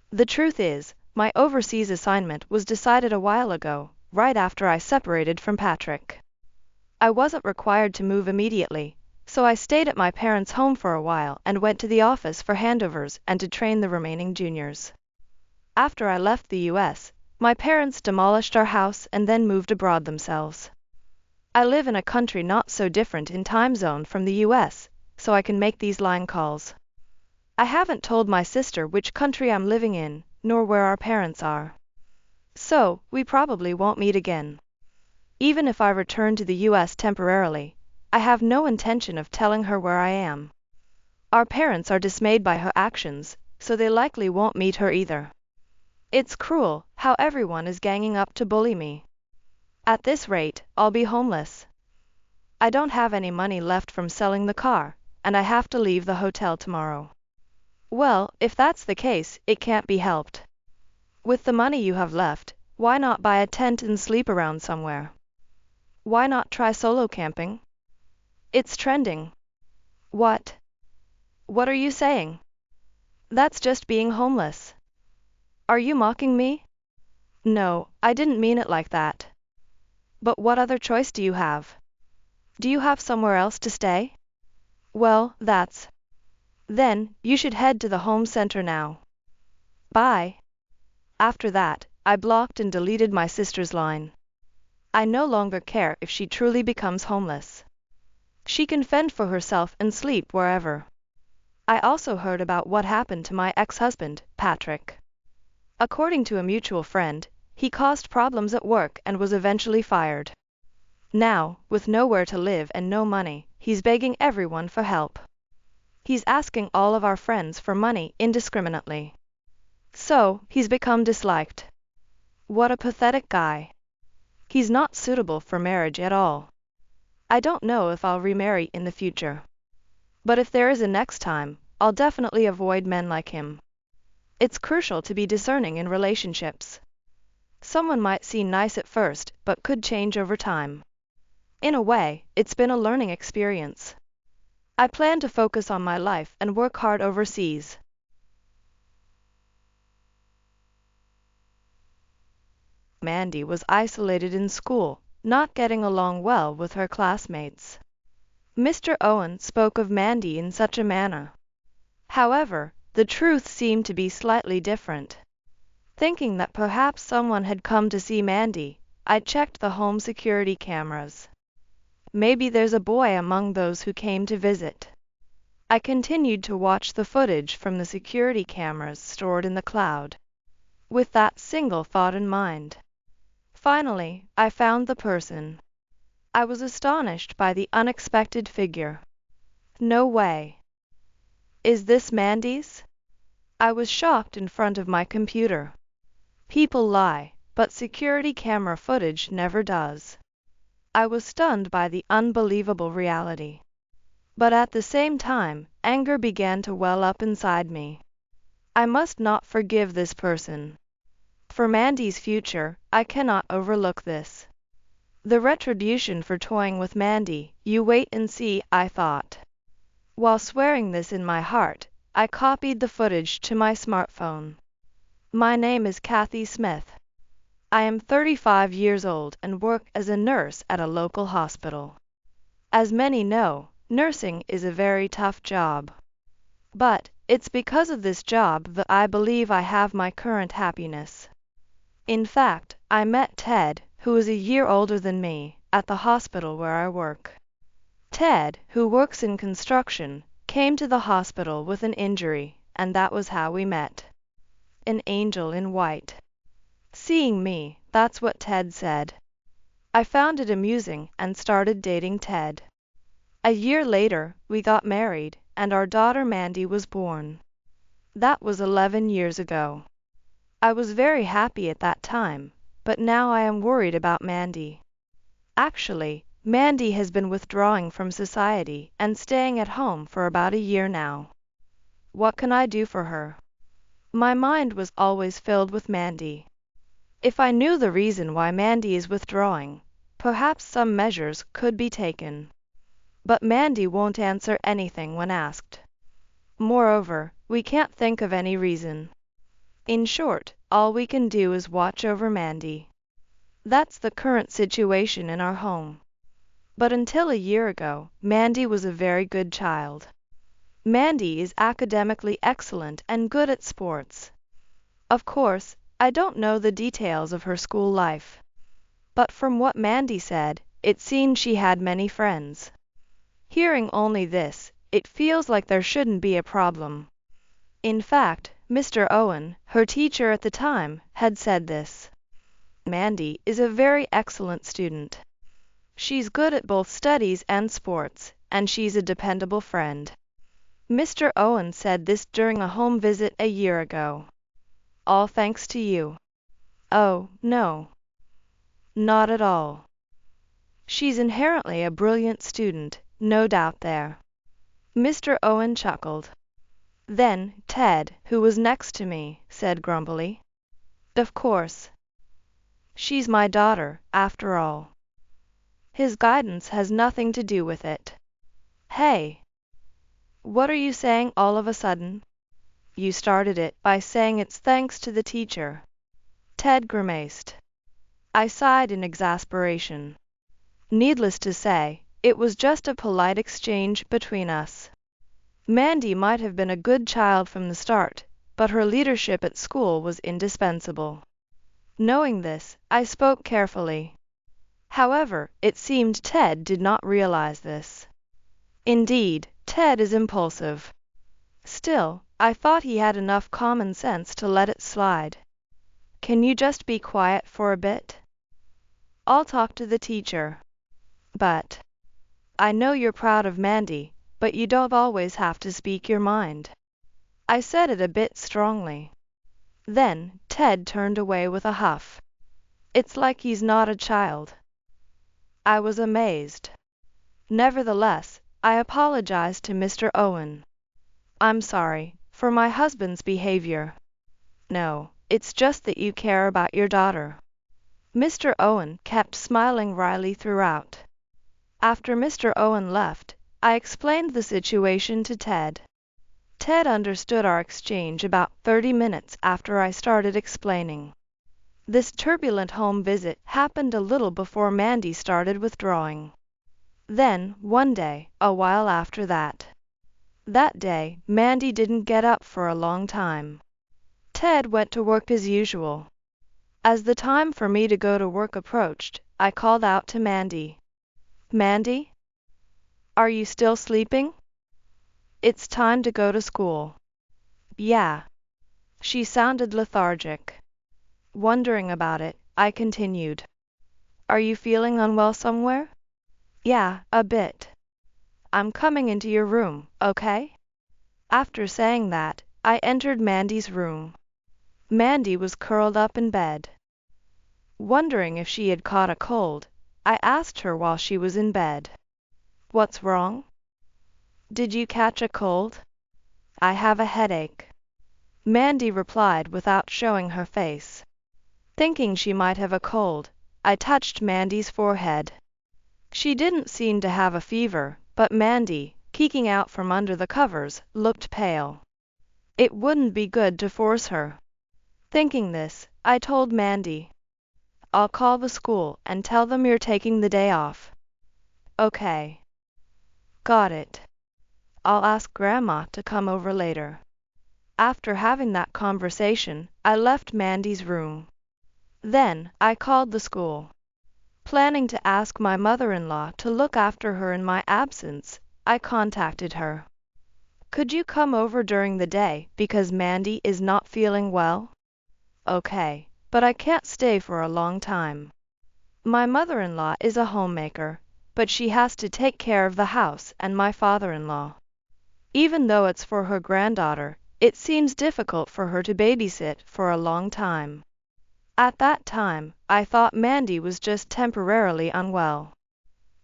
The truth is, my overseas assignment was decided a while ago, right after I separated from Patrick. I wasn't required to move immediately, so I stayed at my parents' home for a while and went to the office for handovers and to train the remaining juniors. After I left the US, my parents demolished our house and then moved abroad themselves. I live in a country not so different in time zone from the US, so I can make these line calls. I haven't told my sister which country I'm living in, nor where our parents are. So, we probably won't meet again. Even if I return to the US temporarily, I have no intention of telling her where I am. Our parents are dismayed by her actions, so they likely won't meet her either. It's cruel how everyone is ganging up to bully me. At this rate, I'll be homeless. I don't have any money left from selling the car, and I have to leave the hotel tomorrow. Well, if that's the case, it can't be helped. With the money you have left, why not buy a tent and sleep around somewhere? Why not try solo camping? It's trending. What? What are you saying? That's just being homeless. Are you mocking me? No, I didn't mean it like that. But what other choice do you have? Do you have somewhere else to stay? Well, then, you should head to the home center now. Bye. After that, I blocked and deleted my sister's line. I no longer care if she truly becomes homeless. She can fend for herself and sleep wherever. I also heard about what happened to my ex-husband, Patrick. According to a mutual friend, he caused problems at work and was eventually fired. Now, with nowhere to live and no money, he's begging everyone for help. He's asking all of our friends for money indiscriminately. So, he's become disliked. What a pathetic guy. He's not suitable for marriage at all. I don't know if I'll remarry in the future. But if there is a next time, I'll definitely avoid men like him. It's crucial to be discerning in relationships. Someone might seem nice at first, but could change over time. In a way, it's been a learning experience. I plan to focus on my life and work hard overseas. Mandy was isolated in school, not getting along well with her classmates. Mr. Owen spoke of Mandy in such a manner. However, the truth seemed to be slightly different. Thinking that perhaps someone had come to see Mandy, I checked the home security cameras. Maybe there's a boy among those who came to visit. I continued to watch the footage from the security cameras stored in the cloud, with that single thought in mind. Finally, I found the person. I was astonished by the unexpected figure. No way. Is this Mandy's? I was shocked in front of my computer. People lie, but security camera footage never does. I was stunned by the unbelievable reality. But at the same time, anger began to well up inside me. I must not forgive this person. For Mandy's future, I cannot overlook this. The retribution for toying with Mandy, you wait and see, I thought. While swearing this in my heart, I copied the footage to my smartphone. My name is Kathy Smith. I am 35 years old and work as a nurse at a local hospital. As many know, nursing is a very tough job. But it's because of this job that I believe I have my current happiness. In fact, I met Ted, who is a year older than me, at the hospital where I work. Ted, who works in construction, came to the hospital with an injury, and that was how we met. An angel in white. Seeing me, that's what Ted said. I found it amusing and started dating Ted. A year later, we got married, and our daughter Mandy was born. That was 11 years ago. I was very happy at that time, but now I am worried about Mandy. Actually, Mandy has been withdrawing from society and staying at home for about a year now. What can I do for her? My mind was always filled with Mandy. If I knew the reason why Mandy is withdrawing, perhaps some measures could be taken. But Mandy won't answer anything when asked. Moreover, we can't think of any reason. In short, all we can do is watch over Mandy. That's the current situation in our home. But until a year ago, Mandy was a very good child. Mandy is academically excellent and good at sports. Of course, I don't know the details of her school life. But from what Mandy said, it seemed she had many friends. Hearing only this, it feels like there shouldn't be a problem. In fact, Mr. Owen, her teacher at the time, had said this. Mandy is a very excellent student. She's good at both studies and sports, and she's a dependable friend. Mr. Owen said this during a home visit a year ago. All thanks to you. Oh, no. Not at all. She's inherently a brilliant student, no doubt there. Mr. Owen chuckled. Then Ted, who was next to me, said grumpily, Of course. She's my daughter, after all. His guidance has nothing to do with it. Hey, what are you saying all of a sudden? You started it by saying it's thanks to the teacher. Ted grimaced. I sighed in exasperation. Needless to say, it was just a polite exchange between us. Mandy might have been a good child from the start, but her leadership at school was indispensable. Knowing this, I spoke carefully. However, it seemed Ted did not realize this. Indeed, Ted is impulsive. Still, I thought he had enough common sense to let it slide. Can you just be quiet for a bit? I'll talk to the teacher. But I know you're proud of Mandy, but you don't always have to speak your mind. I said it a bit strongly. Then Ted turned away with a huff. It's like he's not a child. I was amazed. Nevertheless, I apologized to Mr. Owen. I'm sorry for my husband's behavior. No, it's just that you care about your daughter. Mr. Owen kept smiling wryly throughout. After Mr. Owen left, I explained the situation to Ted. Ted understood our exchange about 30 minutes after I started explaining. This turbulent home visit happened a little before Mandy started withdrawing. Then, one day, a while after that. That day, Mandy didn't get up for a long time. Ted went to work as usual. As the time for me to go to work approached, I called out to Mandy. Mandy? Are you still sleeping? It's time to go to school. Yeah. She sounded lethargic. Wondering about it, I continued. Are you feeling unwell somewhere? Yeah, a bit. I'm coming into your room, okay? After saying that, I entered Mandy's room. Mandy was curled up in bed. Wondering if she had caught a cold, I asked her while she was in bed. What's wrong? Did you catch a cold? I have a headache. Mandy replied without showing her face. Thinking she might have a cold, I touched Mandy's forehead. She didn't seem to have a fever, but Mandy, peeking out from under the covers, looked pale. It wouldn't be good to force her. Thinking this, I told Mandy, I'll call the school and tell them you're taking the day off. Okay. Got it. I'll ask Grandma to come over later. After having that conversation, I left Mandy's room. Then, I called the school. Planning to ask my mother-in-law to look after her in my absence, I contacted her. Could you come over during the day because Mandy is not feeling well? Okay, but I can't stay for a long time. My mother-in-law is a homemaker, but she has to take care of the house and my father-in-law. Even though it's for her granddaughter, it seems difficult for her to babysit for a long time. At that time, I thought Mandy was just temporarily unwell.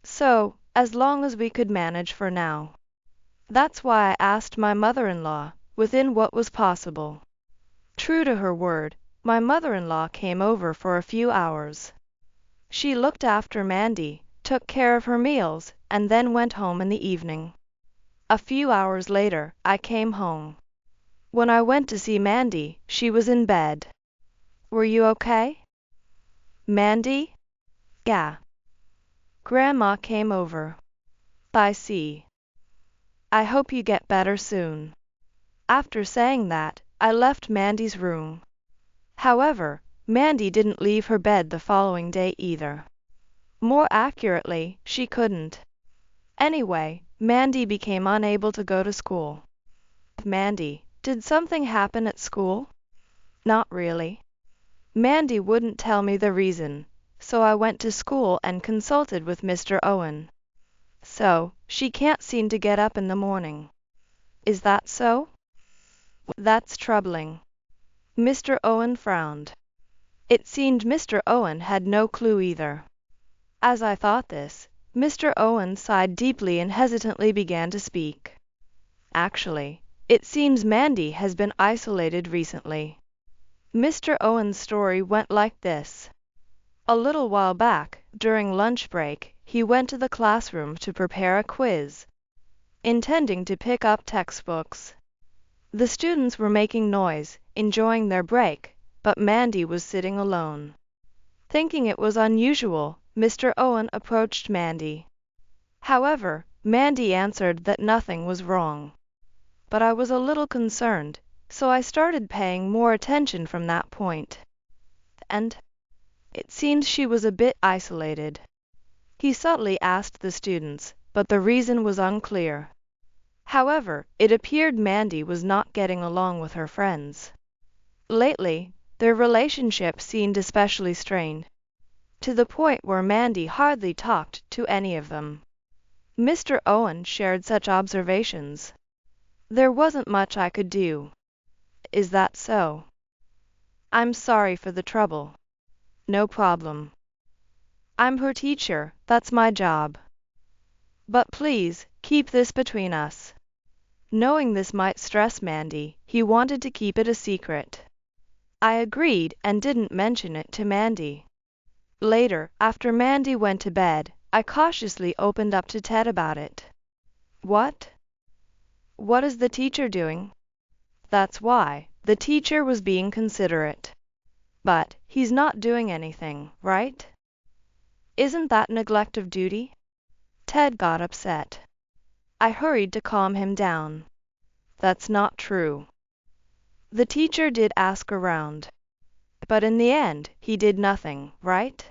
So, as long as we could manage for now. That's why I asked my mother-in-law, within what was possible. True to her word, my mother-in-law came over for a few hours. She looked after Mandy, took care of her meals, and then went home in the evening. A few hours later, I came home. When I went to see Mandy, she was in bed. Were you okay? Mandy? Yeah. Grandma came over. I see. I hope you get better soon. After saying that, I left Mandy's room. However, Mandy didn't leave her bed the following day either. More accurately, she couldn't. Anyway, Mandy became unable to go to school. Mandy, did something happen at school? Not really. Mandy wouldn't tell me the reason, so I went to school and consulted with Mr. Owen. So, she can't seem to get up in the morning. Is that so? That's troubling. Mr. Owen frowned. It seemed Mr. Owen had no clue either. As I thought this, Mr. Owen sighed deeply and hesitantly began to speak. Actually, it seems Mandy has been isolated recently. Mr. Owen's story went like this. A little while back, during lunch break, he went to the classroom to prepare a quiz, intending to pick up textbooks. The students were making noise, enjoying their break, but Mandy was sitting alone. Thinking it was unusual, Mr. Owen approached Mandy. However, Mandy answered that nothing was wrong. But I was a little concerned, so I started paying more attention from that point. And it seems she was a bit isolated. He subtly asked the students, but the reason was unclear. However, it appeared Mandy was not getting along with her friends. Lately, their relationship seemed especially strained, to the point where Mandy hardly talked to any of them. Mr. Owen shared such observations. There wasn't much I could do. Is that so? I'm sorry for the trouble. No problem. I'm her teacher, that's my job. But please, keep this between us. Knowing this might stress Mandy, he wanted to keep it a secret. I agreed and didn't mention it to Mandy. Later, after Mandy went to bed, I cautiously opened up to Ted about it. What? What is the teacher doing? That's why, the teacher was being considerate. But, he's not doing anything, right? Isn't that neglect of duty? Ted got upset. I hurried to calm him down. That's not true. The teacher did ask around. But in the end, he did nothing, right?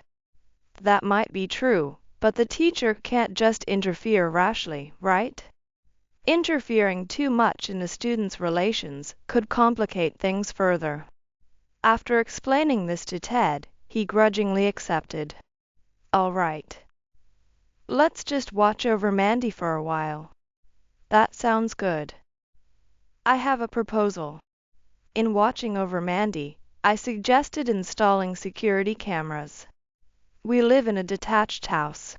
That might be true, but the teacher can't just interfere rashly, right? Interfering too much in a student's relations could complicate things further. After explaining this to Ted, he grudgingly accepted. All right. Let's just watch over Mandy for a while. That sounds good. I have a proposal. In watching over Mandy, I suggested installing security cameras. We live in a detached house,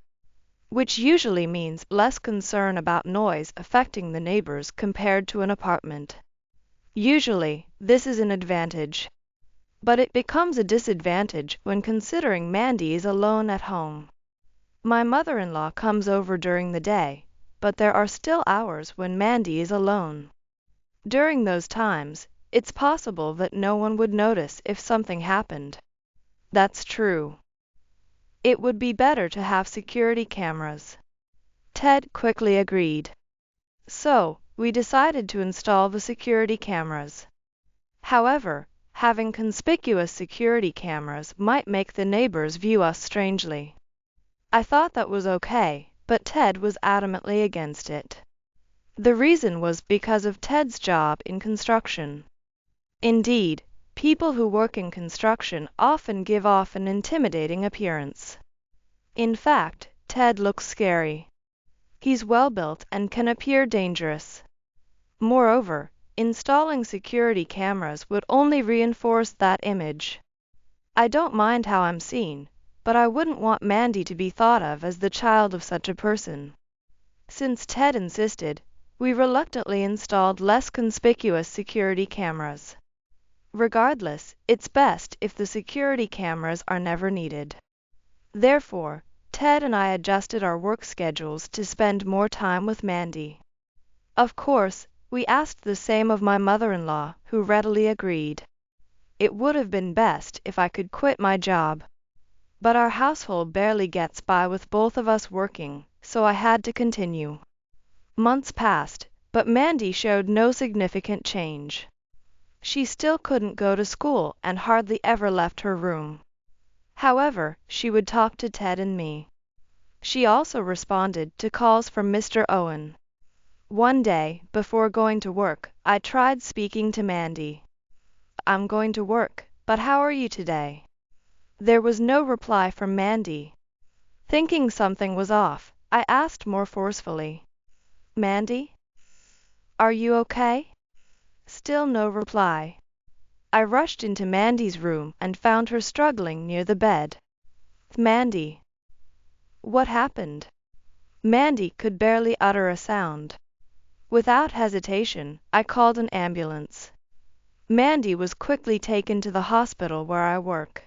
which usually means less concern about noise affecting the neighbors compared to an apartment. Usually, this is an advantage. But it becomes a disadvantage when considering Mandy is alone at home. My mother-in-law comes over during the day, but there are still hours when Mandy is alone. During those times, it's possible that no one would notice if something happened. That's true. It would be better to have security cameras. Ted quickly agreed. So, we decided to install the security cameras. However, having conspicuous security cameras might make the neighbors view us strangely. I thought that was okay, but Ted was adamantly against it. The reason was because of Ted's job in construction. Indeed, people who work in construction often give off an intimidating appearance. In fact, Ted looks scary. He's well-built and can appear dangerous. Moreover, installing security cameras would only reinforce that image. I don't mind how I'm seen, but I wouldn't want Mandy to be thought of as the child of such a person. Since Ted insisted, we reluctantly installed less conspicuous security cameras. Regardless, it's best if the security cameras are never needed. Therefore, Ted and I adjusted our work schedules to spend more time with Mandy. Of course, we asked the same of my mother-in-law, who readily agreed. It would have been best if I could quit my job. But our household barely gets by with both of us working, so I had to continue. Months passed, but Mandy showed no significant change. She still couldn't go to school and hardly ever left her room. However, she would talk to Ted and me. She also responded to calls from Mr. Owen. One day, before going to work, I tried speaking to Mandy. I'm going to work, but how are you today? There was no reply from Mandy. Thinking something was off, I asked more forcefully, "Mandy, are you okay?" Still no reply. I rushed into Mandy's room and found her struggling near the bed. "Mandy, what happened?" Mandy could barely utter a sound. Without hesitation, I called an ambulance. Mandy was quickly taken to the hospital where I work.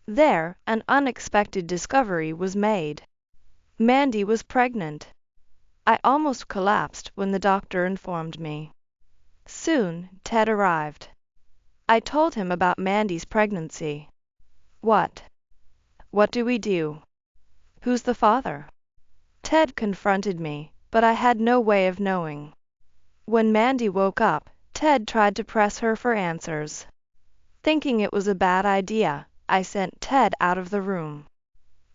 There, an unexpected discovery was made. Mandy was pregnant. I almost collapsed when the doctor informed me. Soon, Ted arrived. I told him about Mandy's pregnancy. What? What do we do? Who's the father? Ted confronted me, but I had no way of knowing. When Mandy woke up, Ted tried to press her for answers. Thinking it was a bad idea, I sent Ted out of the room.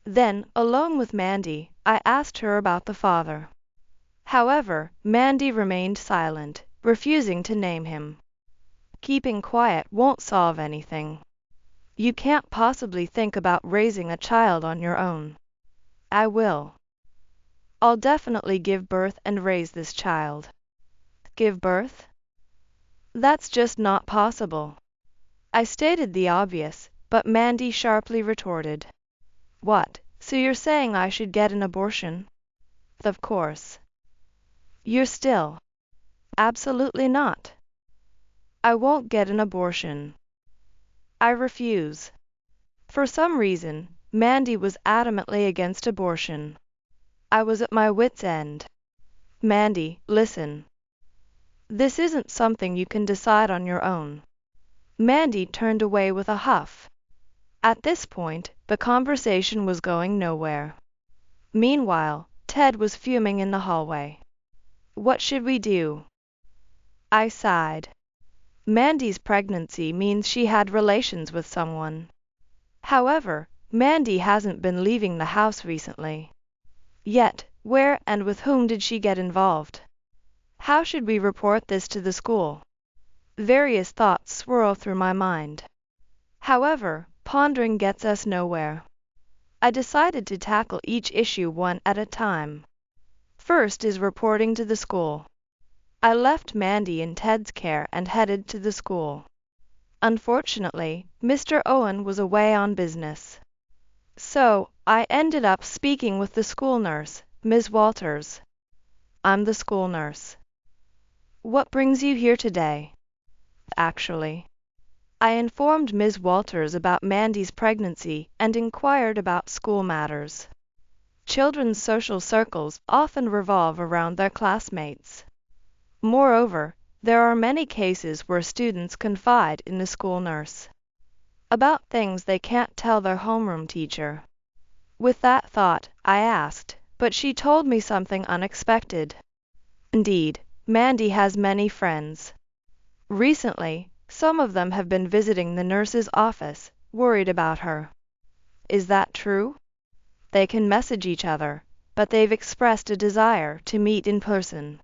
Then, alone with Mandy, I asked her about the father. However, Mandy remained silent, refusing to name him. Keeping quiet won't solve anything. You can't possibly think about raising a child on your own. I will. I'll definitely give birth and raise this child. Give birth? That's just not possible. I stated the obvious, but Mandy sharply retorted. What, so you're saying I should get an abortion? Of course. You're still. Absolutely not. I won't get an abortion. I refuse. For some reason, Mandy was adamantly against abortion. I was at my wit's end. Mandy, listen. This isn't something you can decide on your own. Mandy turned away with a huff. At this point, the conversation was going nowhere. Meanwhile, Ted was fuming in the hallway. What should we do? I sighed. Mandy's pregnancy means she had relations with someone. However, Mandy hasn't been leaving the house recently. Yet, where and with whom did she get involved? How should we report this to the school? Various thoughts swirl through my mind. However, pondering gets us nowhere. I decided to tackle each issue one at a time. First is reporting to the school. I left Mandy in Ted's care and headed to the school. Unfortunately, Mr. Owen was away on business. So, I ended up speaking with the school nurse, Ms. Walters. I'm the school nurse. What brings you here today? Actually, I informed Ms. Walters about Mandy's pregnancy and inquired about school matters. Children's social circles often revolve around their classmates. Moreover, there are many cases where students confide in the school nurse about things they can't tell their homeroom teacher. With that thought, I asked, but she told me something unexpected. Indeed, Mandy has many friends. Recently, some of them have been visiting the nurse's office, worried about her. Is that true? They can message each other, but they've expressed a desire to meet in person.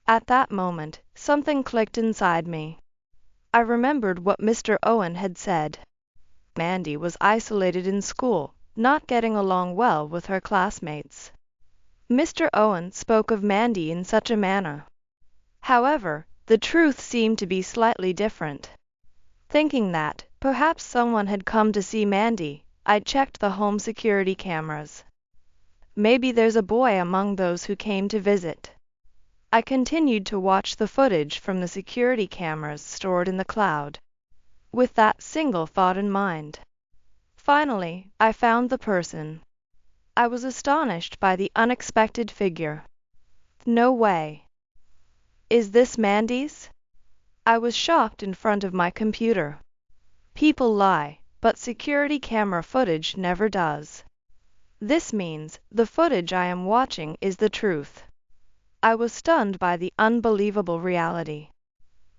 At that moment, something clicked inside me. I remembered what Mr. Owen had said. Mandy was isolated in school, not getting along well with her classmates. Mr. Owen spoke of Mandy in such a manner. However, the truth seemed to be slightly different. Thinking that, perhaps someone had come to see Mandy, I checked the home security cameras. Maybe there's a boy among those who came to visit. I continued to watch the footage from the security cameras stored in the cloud, with that single thought in mind. Finally, I found the person. I was astonished by the unexpected figure. No way. Is this Mandy's? I was shocked in front of my computer. People lie, but security camera footage never does. This means the footage I am watching is the truth. I was stunned by the unbelievable reality.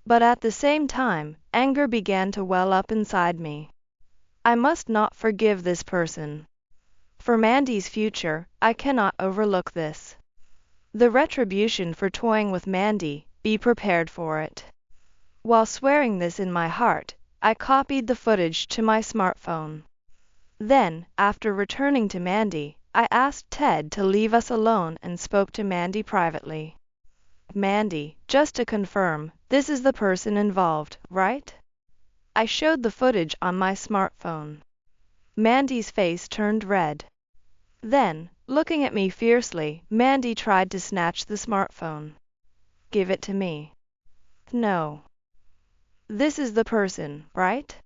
But at the same time, anger began to well up inside me. I must not forgive this person. For Mandy's future, I cannot overlook this. The retribution for toying with Mandy, be prepared for it. While swearing this in my heart, I copied the footage to my smartphone. Then, after returning to Mandy, I asked Ted to leave us alone and spoke to Mandy privately. Mandy, just to confirm, this is the person involved, right? I showed the footage on my smartphone. Mandy's face turned red. Then, looking at me fiercely, Mandy tried to snatch the smartphone. Give it to me. No. This is the person, right?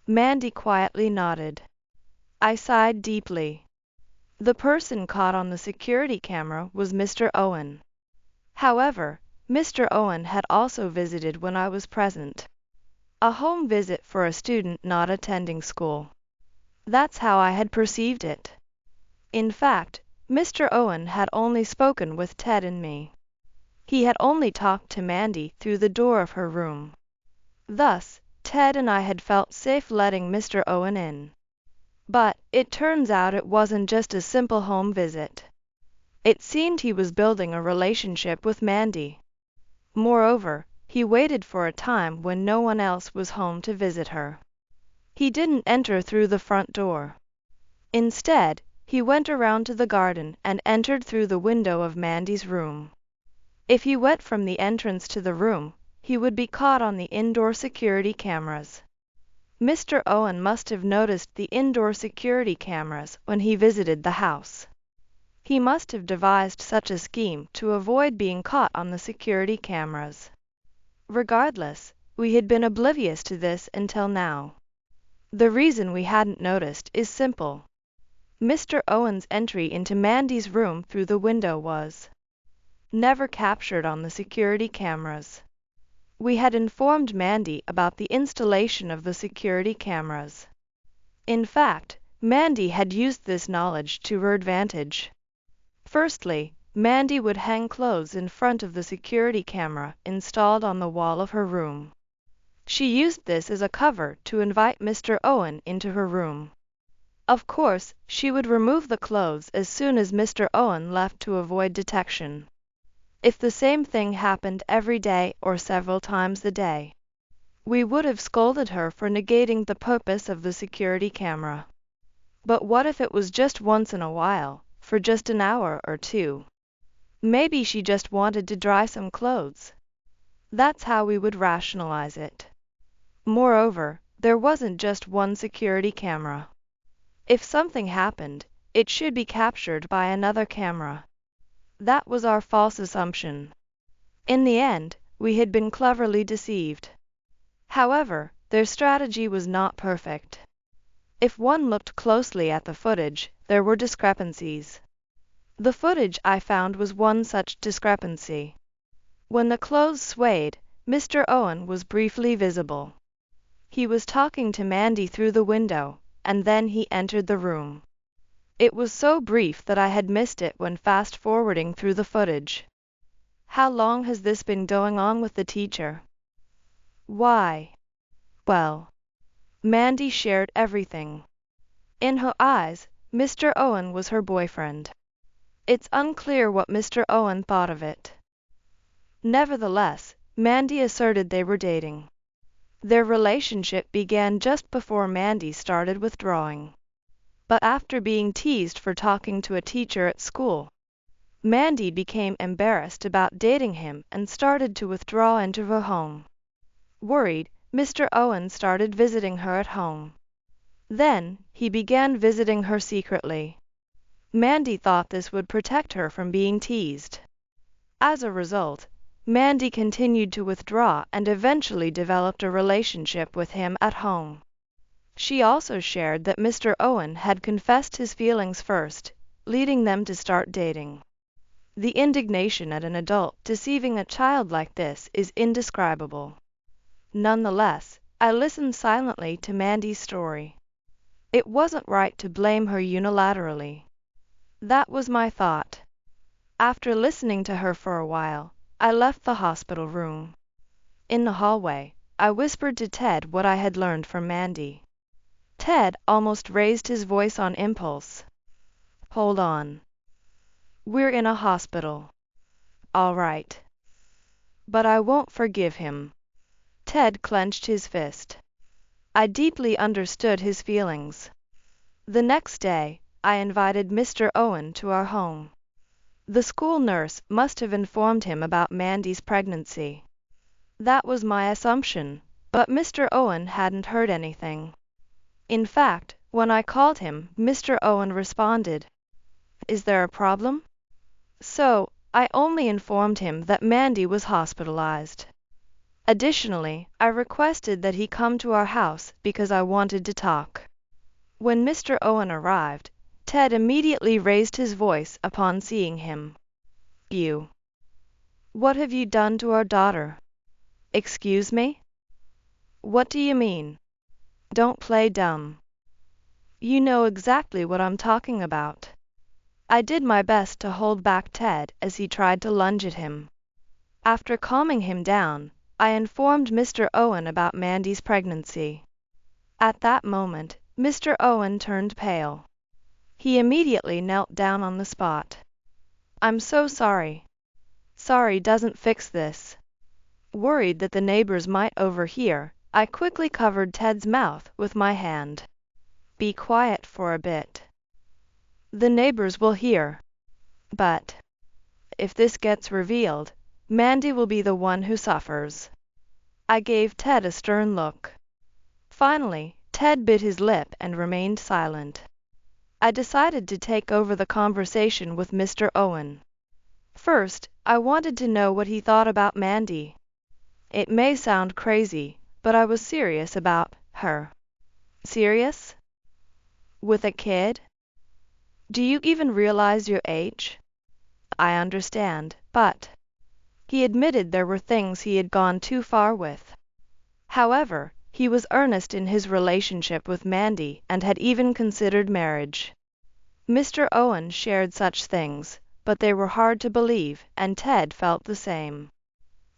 Mandy quietly nodded. I sighed deeply. The person caught on the security camera was Mr. Owen. However, Mr. Owen had also visited when I was present. A home visit for a student not attending school. That's how I had perceived it. In fact, Mr. Owen had only spoken with Ted and me. He had only talked to Mandy through the door of her room. Thus, Ted and I had felt safe letting Mr. Owen in. But it turns out it wasn't just a simple home visit. It seemed he was building a relationship with Mandy. Moreover, he waited for a time when no one else was home to visit her. He didn't enter through the front door. Instead, he went around to the garden and entered through the window of Mandy's room. If he went from the entrance to the room, he would be caught on the indoor security cameras. Mr. Owen must have noticed the indoor security cameras when he visited the house. He must have devised such a scheme to avoid being caught on the security cameras. Regardless, we had been oblivious to this until now. The reason we hadn't noticed is simple. Mr. Owen's entry into Mandy's room through the window was never captured on the security cameras. We had informed Mandy about the installation of the security cameras. In fact, Mandy had used this knowledge to her advantage. Firstly, Mandy would hang clothes in front of the security camera installed on the wall of her room. She used this as a cover to invite Mr. Owen into her room. Of course, she would remove the clothes as soon as Mr. Owen left to avoid detection. If the same thing happened every day or several times a day, we would have scolded her for negating the purpose of the security camera. But what if it was just once in a while, for just an hour or two? Maybe she just wanted to dry some clothes. That's how we would rationalize it. Moreover, there wasn't just one security camera. If something happened, it should be captured by another camera. That was our false assumption. In the end, we had been cleverly deceived. However, their strategy was not perfect. If one looked closely at the footage, there were discrepancies. The footage I found was one such discrepancy. When the clothes swayed, Mr. Owen was briefly visible. He was talking to Mandy through the window, and then he entered the room. It was so brief that I had missed it when fast-forwarding through the footage. How long has this been going on with the teacher? Why? Well, Mandy shared everything. In her eyes, Mr. Owen was her boyfriend. It's unclear what Mr. Owen thought of it. Nevertheless, Mandy asserted they were dating. Their relationship began just before Mandy started withdrawing. But after being teased for talking to a teacher at school, Mandy became embarrassed about dating him and started to withdraw into her home. Worried, Mr. Owen started visiting her at home. Then, he began visiting her secretly. Mandy thought this would protect her from being teased. As a result, Mandy continued to withdraw and eventually developed a relationship with him at home. She also shared that Mr. Owen had confessed his feelings first, leading them to start dating. The indignation at an adult deceiving a child like this is indescribable. Nonetheless, I listened silently to Mandy's story. It wasn't right to blame her unilaterally. That was my thought. After listening to her for a while, I left the hospital room. In the hallway, I whispered to Ted what I had learned from Mandy. Ted almost raised his voice on impulse. Hold on. We're in a hospital. All right. But I won't forgive him. Ted clenched his fist. I deeply understood his feelings. The next day, I invited Mr. Owen to our home. The school nurse must have informed him about Mandy's pregnancy. That was my assumption, but Mr. Owen hadn't heard anything. In fact, when I called him, Mr. Owen responded, "Is there a problem?" So, I only informed him that Mandy was hospitalized. Additionally, I requested that he come to our house because I wanted to talk. When Mr. Owen arrived, Ted immediately raised his voice upon seeing him. "You! What have you done to our daughter?" "Excuse me? What do you mean? Don't play dumb. You know exactly what I'm talking about." I did my best to hold back Ted as he tried to lunge at him. After calming him down, I informed Mr. Owen about Mandy's pregnancy. At that moment, Mr. Owen turned pale. He immediately knelt down on the spot. "I'm so sorry. Sorry doesn't fix this." Worried that the neighbors might overhear, I quickly covered Ted's mouth with my hand. "Be quiet for a bit. The neighbors will hear. But if this gets revealed, Mandy will be the one who suffers." I gave Ted a stern look. Finally, Ted bit his lip and remained silent. I decided to take over the conversation with Mr. Owen. First, I wanted to know what he thought about Mandy. It may sound crazy, but I was serious about her. "Serious? With a kid? Do you even realize your age?" "I understand, but—" He admitted there were things he had gone too far with. However, he was earnest in his relationship with Mandy and had even considered marriage. Mr. Owen shared such things, but they were hard to believe, and Ted felt the same.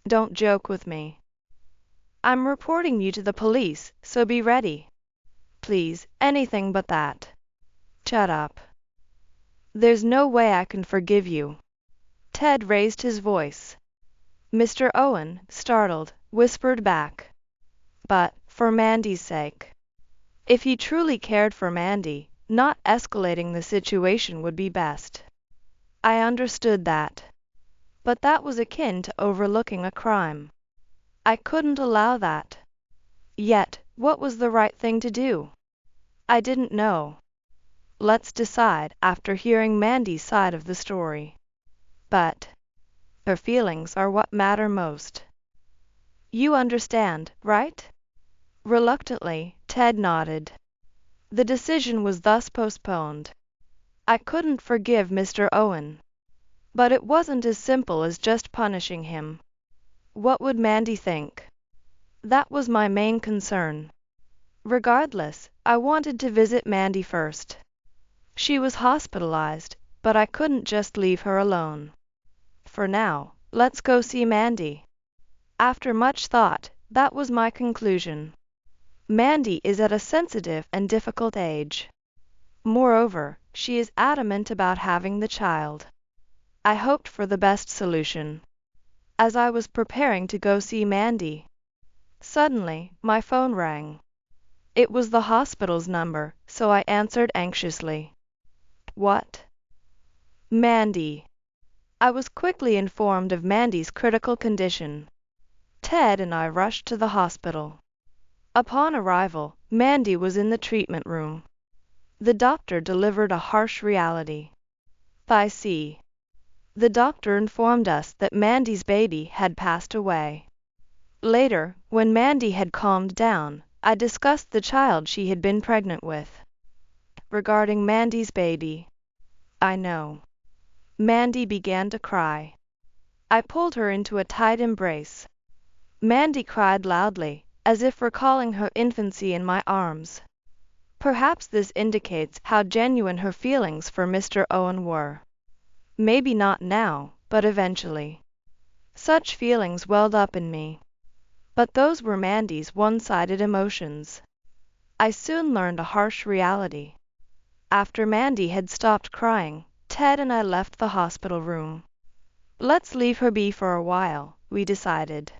"Don't joke with me. I'm reporting you to the police, so be ready. Please, anything but that." "Shut up. There's no way I can forgive you." Ted raised his voice. Mr. Owen, startled, whispered back, "But, for Mandy's sake." If he truly cared for Mandy, not escalating the situation would be best. I understood that. But that was akin to overlooking a crime. I couldn't allow that. Yet, what was the right thing to do? I didn't know. Let's decide after hearing Mandy's side of the story. But her feelings are what matter most. You understand, right? Reluctantly, Ted nodded. The decision was thus postponed. I couldn't forgive Mr. Owen. But it wasn't as simple as just punishing him. What would Mandy think? That was my main concern. Regardless, I wanted to visit Mandy first. She was hospitalized, but I couldn't just leave her alone. For now, let's go see Mandy. After much thought, that was my conclusion. Mandy is at a sensitive and difficult age. Moreover, she is adamant about having the child. I hoped for the best solution. As I was preparing to go see Mandy, suddenly, my phone rang. It was the hospital's number, so I answered anxiously. "What?" "Mandy." I was quickly informed of Mandy's critical condition. Ted and I rushed to the hospital. Upon arrival, Mandy was in the treatment room. The doctor delivered a harsh reality. "I see." The doctor informed us that Mandy's baby had passed away. Later, when Mandy had calmed down, I discussed the child she had been pregnant with. Regarding Mandy's baby, I know. Mandy began to cry. I pulled her into a tight embrace. Mandy cried loudly, as if recalling her infancy in my arms. Perhaps this indicates how genuine her feelings for Mr. Owen were. Maybe not now, but eventually. Such feelings welled up in me. But those were Mandy's one-sided emotions. I soon learned a harsh reality. After Mandy had stopped crying, Ted and I left the hospital room. Let's leave her be for a while, we decided.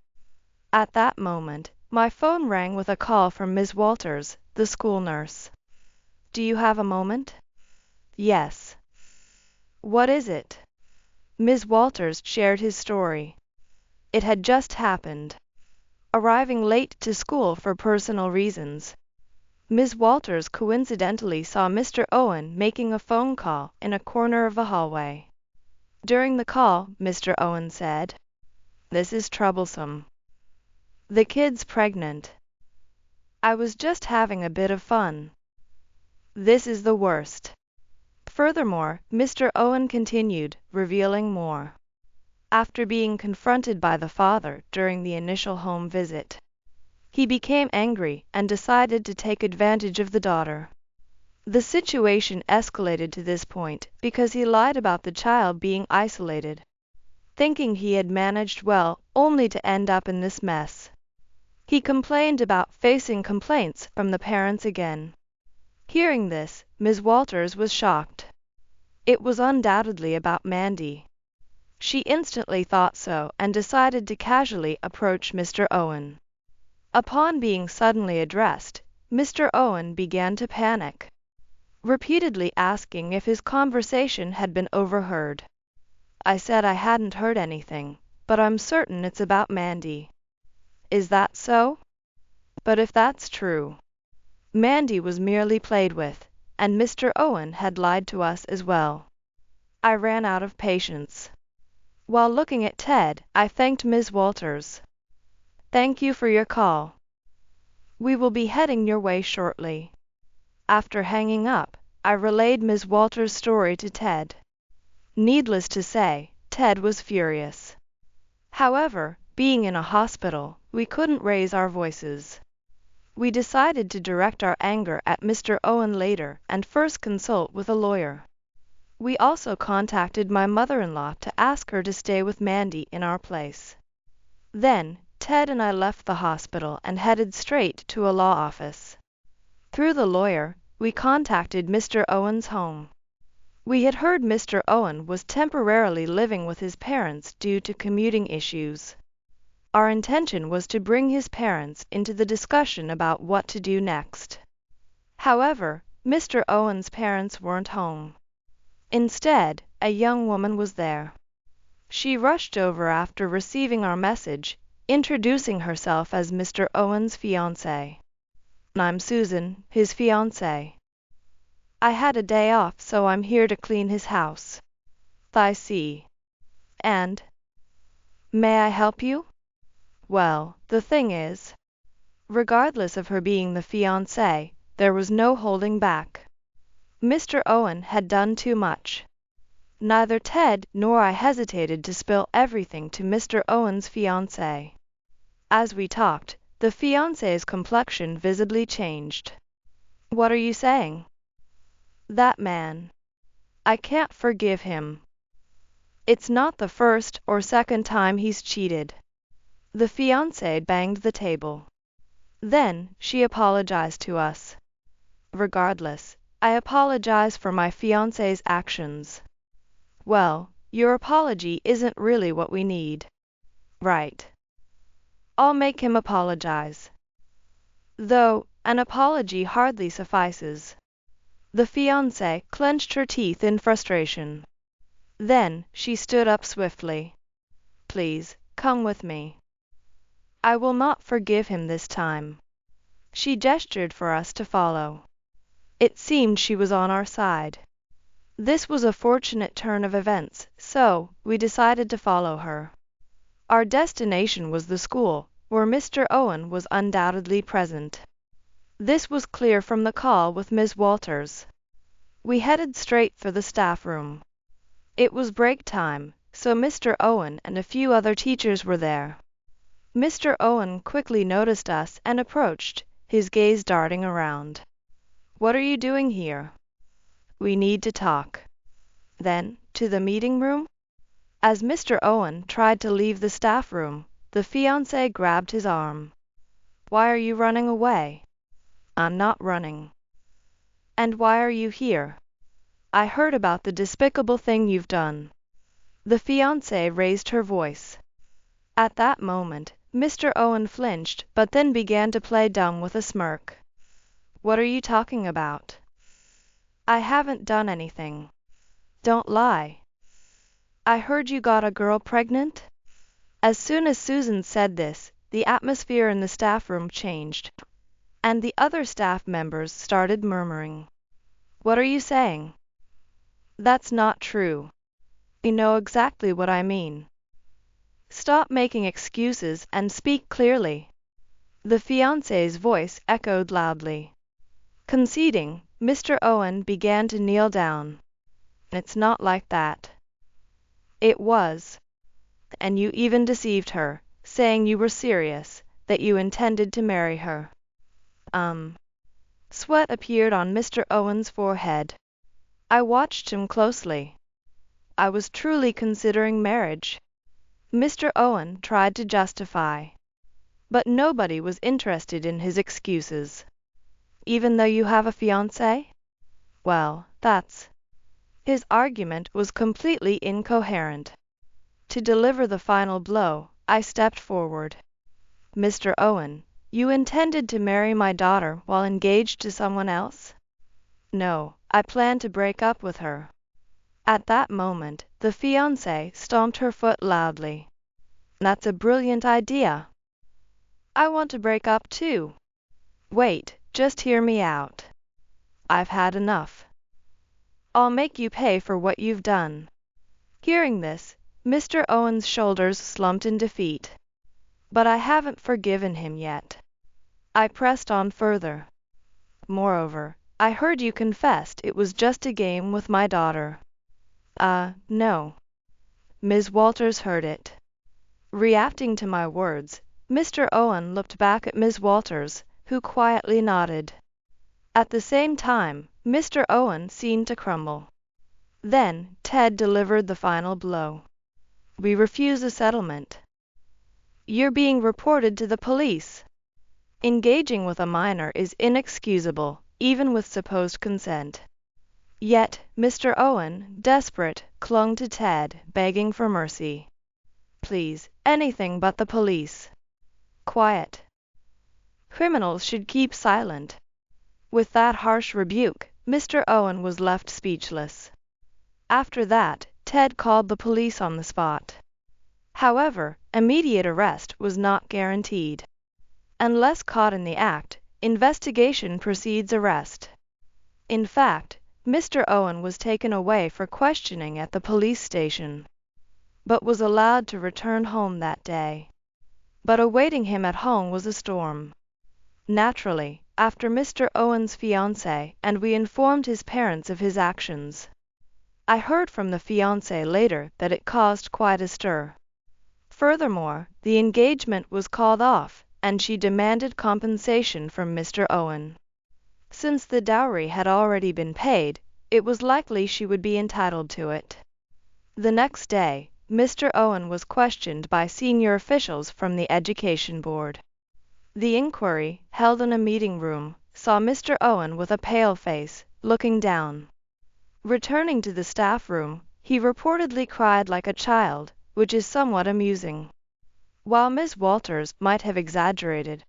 At that moment, my phone rang with a call from Ms. Walters, the school nurse. Do you have a moment? Yes. What is it? Ms. Walters shared his story. It had just happened. Arriving late to school for personal reasons, Ms. Walters coincidentally saw Mr. Owen making a phone call in a corner of the hallway. During the call, Mr. Owen said, "This is troublesome. The kid's pregnant. I was just having a bit of fun. This is the worst." Furthermore, Mr. Owen continued, revealing more. After being confronted by the father during the initial home visit, he became angry and decided to take advantage of the daughter. The situation escalated to this point because he lied about the child being isolated, thinking he had managed well only to end up in this mess. He complained about facing complaints from the parents again. Hearing this, Ms. Walters was shocked. It was undoubtedly about Mandy. She instantly thought so and decided to casually approach Mr. Owen. Upon being suddenly addressed, Mr. Owen began to panic, repeatedly asking if his conversation had been overheard. I said I hadn't heard anything, but I'm certain it's about Mandy. Is that so? But if that's true, Mandy was merely played with, and Mr. Owen had lied to us as well. I ran out of patience. While looking at Ted, I thanked Ms. Walters. "Thank you for your call. We will be heading your way shortly." After hanging up, I relayed Ms. Walters' story to Ted. Needless to say, Ted was furious. However, being in a hospital, we couldn't raise our voices. We decided to direct our anger at Mr. Owen later and first consult with a lawyer. We also contacted my mother-in-law to ask her to stay with Mandy in our place. Then, Ted and I left the hospital and headed straight to a law office. Through the lawyer, we contacted Mr. Owen's home. We had heard Mr. Owen was temporarily living with his parents due to commuting issues. Our intention was to bring his parents into the discussion about what to do next. However, Mr. Owen's parents weren't home. Instead, a young woman was there. She rushed over after receiving our message, introducing herself as Mr. Owen's fiancée. "I'm Susan, his fiancée. I had a day off, so I'm here to clean his house." "I see. And may I help you?" Well, the thing is, regardless of her being the fiancée, there was no holding back. Mr. Owen had done too much. Neither Ted nor I hesitated to spill everything to Mr. Owen's fiancée. As we talked, the fiancée's complexion visibly changed. "What are you saying?" "That man. I can't forgive him. It's not the first or second time he's cheated." The fiancée banged the table. Then she apologized to us. Regardless, I apologize for my fiancé's actions. "Well, your apology isn't really what we need." "Right. I'll make him apologize." Though, an apology hardly suffices. The fiancée clenched her teeth in frustration. Then, she stood up swiftly. "Please, come with me. I will not forgive him this time." She gestured for us to follow. It seemed she was on our side. This was a fortunate turn of events, so we decided to follow her. Our destination was the school, where Mr. Owen was undoubtedly present. This was clear from the call with Ms. Walters. We headed straight for the staff room. It was break time, so Mr. Owen and a few other teachers were there. Mr. Owen quickly noticed us and approached, his gaze darting around. "What are you doing here?" "We need to talk." "Then, to the meeting room?" As Mr. Owen tried to leave the staff room, the fiancée grabbed his arm. "Why are you running away?" "I'm not running." "And why are you here?" "I heard about the despicable thing you've done." The fiancée raised her voice. At that moment, Mr. Owen flinched but then began to play dumb with a smirk. "What are you talking about?" I haven't done anything. Don't lie. I heard you got a girl pregnant? As soon as Susan said this, the atmosphere in the staff room changed, and the other staff members started murmuring. What are you saying? That's not true. You know exactly what I mean. Stop making excuses and speak clearly. The fiancé's voice echoed loudly. Conceding, Mr. Owen began to kneel down. It's not like that. It was. And you even deceived her, saying you were serious, that you intended to marry her. Sweat appeared on Mr. Owen's forehead. I watched him closely. I was truly considering marriage. Mr. Owen tried to justify, but nobody was interested in his excuses. Even though you have a fiancé? Well, that's... His argument was completely incoherent. To deliver the final blow, I stepped forward. Mr. Owen, you intended to marry my daughter while engaged to someone else? No, I planned to break up with her. At that moment, the fiancée stomped her foot loudly. That's a brilliant idea. I want to break up too. Wait, just hear me out. I've had enough. I'll make you pay for what you've done. Hearing this, Mr. Owen's shoulders slumped in defeat. But I haven't forgiven him yet. I pressed on further. Moreover, I heard you confessed it was just a game with my daughter. No. Ms. Walters heard it. Reacting to my words, Mr. Owen looked back at Ms. Walters, who quietly nodded. At the same time, Mr. Owen seemed to crumble. Then, Ted delivered the final blow. We refuse a settlement. You're being reported to the police. Engaging with a minor is inexcusable, even with supposed consent. Yet, Mr. Owen, desperate, clung to Ted, begging for mercy. Please, anything but the police. Quiet. Criminals should keep silent. With that harsh rebuke, Mr. Owen was left speechless. After that, Ted called the police on the spot. However, immediate arrest was not guaranteed. Unless caught in the act, investigation precedes arrest. In fact, Mr. Owen was taken away for questioning at the police station, but was allowed to return home that day. But awaiting him at home was a storm. Naturally, after Mr. Owen's fiancée and we informed his parents of his actions. I heard from the fiancée later that it caused quite a stir. Furthermore, the engagement was called off, and she demanded compensation from Mr. Owen. Since the dowry had already been paid, it was likely she would be entitled to it. The next day, Mr. Owen was questioned by senior officials from the Education Board. The inquiry, held in a meeting room, saw Mr. Owen with a pale face, looking down. Returning to the staff room, he reportedly cried like a child, which is somewhat amusing. While Ms. Walters might have exaggerated,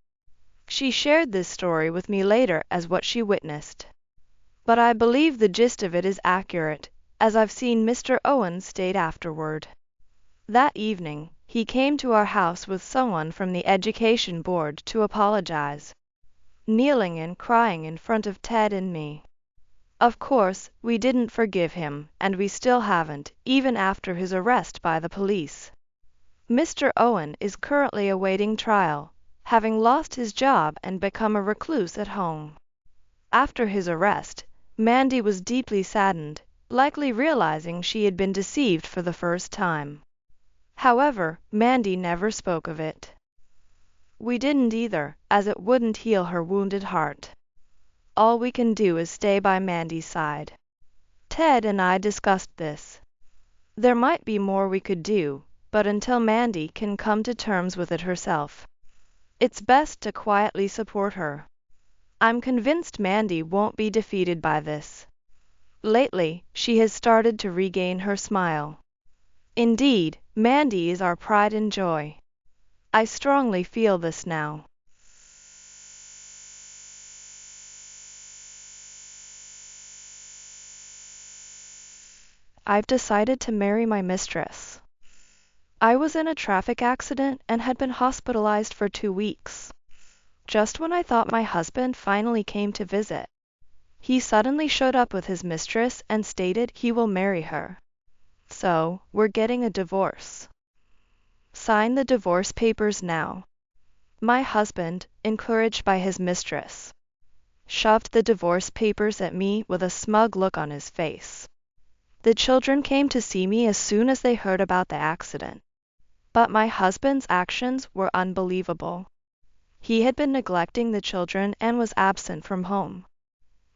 she shared this story with me later as what she witnessed. But I believe the gist of it is accurate, as I've seen Mr. Owen state afterward. That evening, he came to our house with someone from the Education Board to apologize, kneeling and crying in front of Ted and me. Of course, we didn't forgive him, and we still haven't, even after his arrest by the police. Mr. Owen is currently awaiting trial, having lost his job and become a recluse at home. After his arrest, Mandy was deeply saddened, likely realizing she had been deceived for the first time. However, Mandy never spoke of it. We didn't either, as it wouldn't heal her wounded heart. All we can do is stay by Mandy's side. Ted and I discussed this. There might be more we could do, but until Mandy can come to terms with it herself, it's best to quietly support her. I'm convinced Mandy won't be defeated by this. Lately, she has started to regain her smile. Indeed, Mandy is our pride and joy. I strongly feel this now. I've decided to marry my mistress. I was in a traffic accident and had been hospitalized for 2 weeks. Just when I thought my husband finally came to visit, he suddenly showed up with his mistress and stated he will marry her. So, we're getting a divorce. Sign the divorce papers now. My husband, encouraged by his mistress, shoved the divorce papers at me with a smug look on his face. The children came to see me as soon as they heard about the accident. But my husband's actions were unbelievable. He had been neglecting the children and was absent from home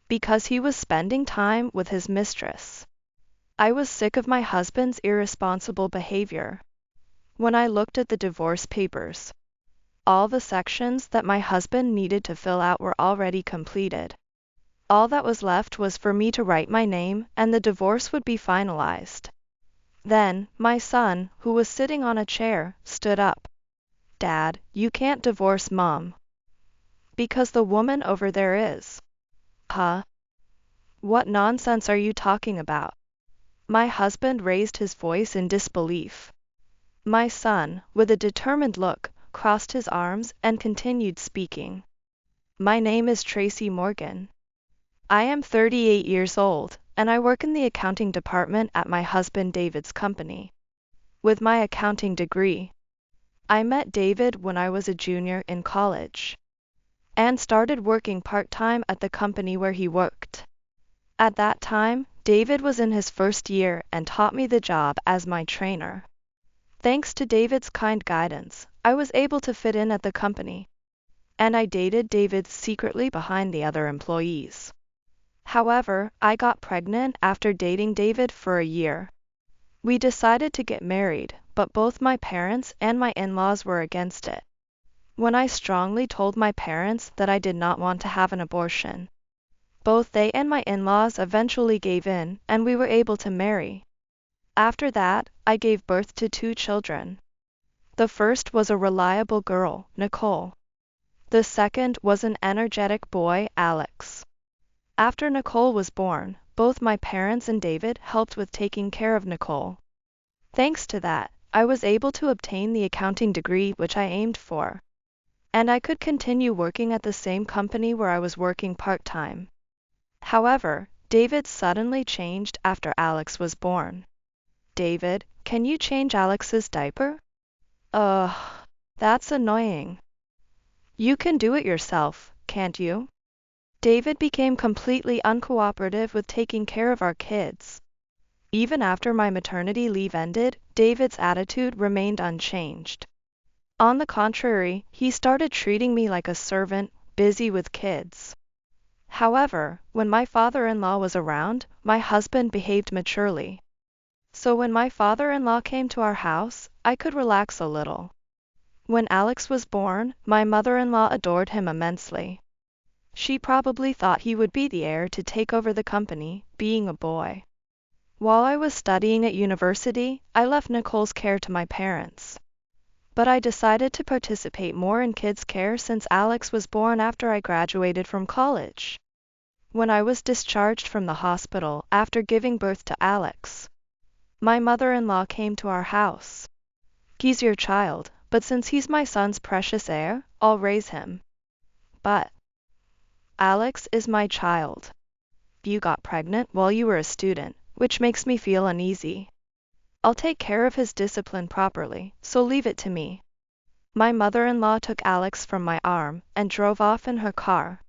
because he was spending time with his mistress. I was sick of my husband's irresponsible behavior. When I looked at the divorce papers, all the sections that my husband needed to fill out were already completed. All that was left was for me to write my name and the divorce would be finalized. Then, my son, who was sitting on a chair, stood up. Dad, you can't divorce Mom. Because the woman over there is. Huh? What nonsense are you talking about? My husband raised his voice in disbelief. My son, with a determined look, crossed his arms and continued speaking. My name is Tracy Morgan. I am 38 years old, and I work in the accounting department at my husband David's company. With my accounting degree, I met David when I was a junior in college and started working part-time at the company where he worked. At that time, David was in his first year and taught me the job as my trainer. Thanks to David's kind guidance, I was able to fit in at the company, and I dated David secretly behind the other employees. However, I got pregnant after dating David for a year. We decided to get married, but both my parents and my in-laws were against it. When I strongly told my parents that I did not want to have an abortion, both they and my in-laws eventually gave in, and we were able to marry. After that, I gave birth to 2 children. The first was a reliable girl, Nicole. The second was an energetic boy, Alex. After Nicole was born, both my parents and David helped with taking care of Nicole. Thanks to that, I was able to obtain the accounting degree which I aimed for, and I could continue working at the same company where I was working part-time. However, David suddenly changed after Alex was born. David, can you change Alex's diaper? Ugh, that's annoying. You can do it yourself, can't you? David became completely uncooperative with taking care of our kids. Even after my maternity leave ended, David's attitude remained unchanged. On the contrary, he started treating me like a servant, busy with kids. However, when my father-in-law was around, my husband behaved maturely. So when my father-in-law came to our house, I could relax a little. When Alex was born, my mother-in-law adored him immensely. She probably thought he would be the heir to take over the company, being a boy. While I was studying at university, I left Nicole's care to my parents. But I decided to participate more in kids' care since Alex was born after I graduated from college. When I was discharged from the hospital after giving birth to Alex, my mother-in-law came to our house. He's your child, but since he's my son's precious heir, I'll raise him. But Alex is my child. You got pregnant while you were a student, which makes me feel uneasy. I'll take care of his discipline properly, so leave it to me. My mother-in-law took Alex from my arm and drove off in her car.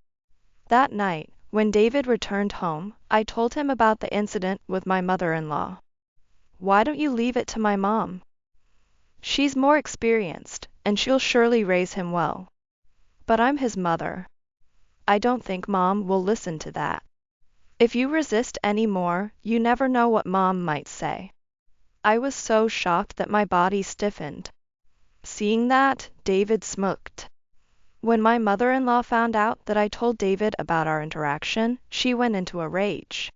That night, when David returned home, I told him about the incident with my mother-in-law. Why don't you leave it to my mom? She's more experienced, and she'll surely raise him well. But I'm his mother. I don't think Mom will listen to that. If you resist any more, you never know what Mom might say. I was so shocked that my body stiffened. Seeing that, David smirked. When my mother-in-law found out that I told David about our interaction, she went into a rage.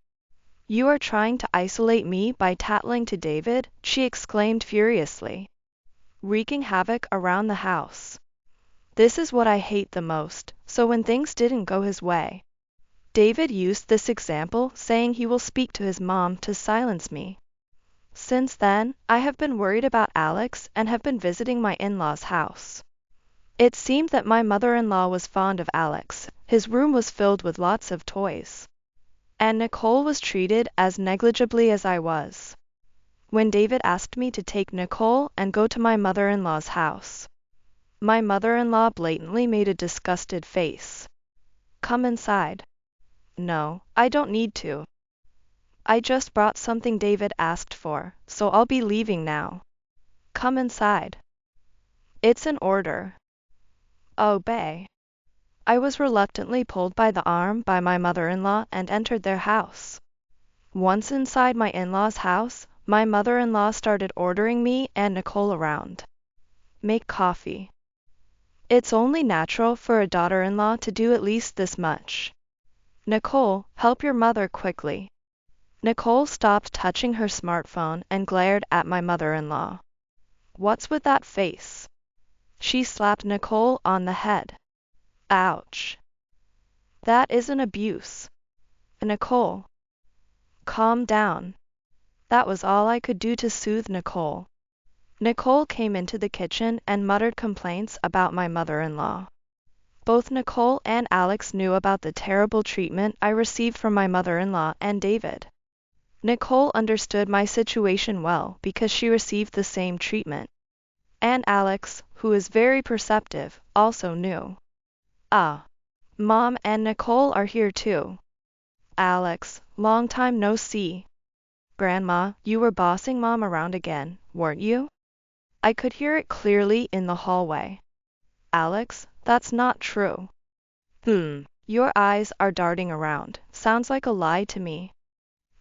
You are trying to isolate me by tattling to David, she exclaimed furiously, wreaking havoc around the house. This is what I hate the most, so when things didn't go his way, David used this example, saying he will speak to his mom to silence me. Since then, I have been worried about Alex and have been visiting my in-laws' house. It seemed that my mother-in-law was fond of Alex. His room was filled with lots of toys. And Nicole was treated as negligibly as I was. When David asked me to take Nicole and go to my mother-in-law's house, my mother-in-law blatantly made a disgusted face. Come inside. No, I don't need to. I just brought something David asked for, so I'll be leaving now. Come inside. It's an order. Obey. I was reluctantly pulled by the arm by my mother-in-law and entered their house. Once inside my in-laws' house, my mother-in-law started ordering me and Nicole around. Make coffee. It's only natural for a daughter-in-law to do at least this much. Nicole, help your mother quickly. Nicole stopped touching her smartphone and glared at my mother-in-law. What's with that face? She slapped Nicole on the head. Ouch. That isn't abuse. Nicole. Calm down. That was all I could do to soothe Nicole. Nicole came into the kitchen and muttered complaints about my mother-in-law. Both Nicole and Alex knew about the terrible treatment I received from my mother-in-law and David. Nicole understood my situation well because she received the same treatment. And Alex, who is very perceptive, also knew. Ah. Mom and Nicole are here too. Alex, long time no see. Grandma, you were bossing Mom around again, weren't you? I could hear it clearly in the hallway. Alex, that's not true. Your eyes are darting around. Sounds like a lie to me.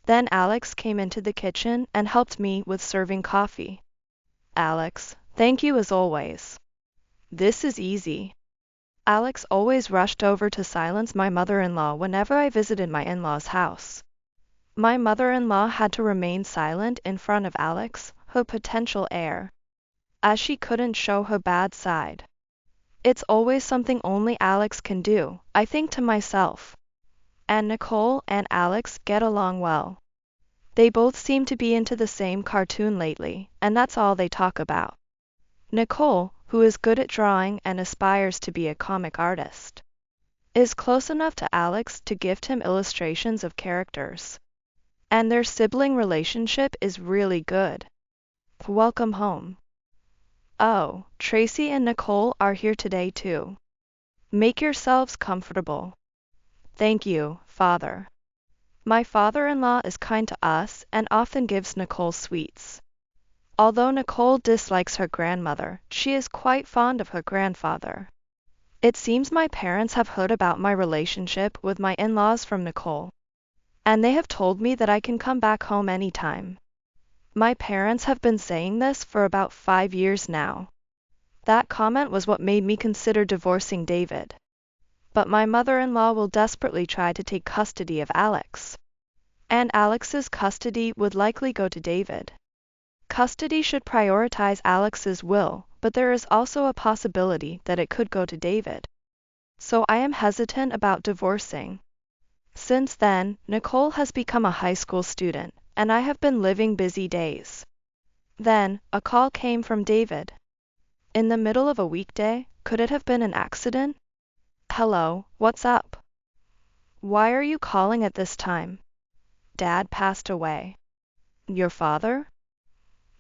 Then Alex came into the kitchen and helped me with serving coffee. Alex, thank you as always. This is easy. Alex always rushed over to silence my mother-in-law whenever I visited my in-laws' house. My mother-in-law had to remain silent in front of Alex, her potential heir, as she couldn't show her bad side. It's always something only Alex can do, I think to myself. And Nicole and Alex get along well. They both seem to be into the same cartoon lately, and that's all they talk about. Nicole, who is good at drawing and aspires to be a comic artist, is close enough to Alex to gift him illustrations of characters. And their sibling relationship is really good. Welcome home. Oh, Tracy and Nicole are here today too. Make yourselves comfortable. Thank you, Father. My father-in-law is kind to us and often gives Nicole sweets. Although Nicole dislikes her grandmother, she is quite fond of her grandfather. It seems my parents have heard about my relationship with my in-laws from Nicole, and they have told me that I can come back home anytime. My parents have been saying this for about 5 years now. That comment was what made me consider divorcing David. But my mother-in-law will desperately try to take custody of Alex. And Alex's custody would likely go to David. Custody should prioritize Alex's will, but there is also a possibility that it could go to David. So I am hesitant about divorcing. Since then, Nicole has become a high school student, and I have been living busy days. Then, a call came from David. In the middle of a weekday, could it have been an accident? Hello, what's up? Why are you calling at this time? Dad passed away. Your father?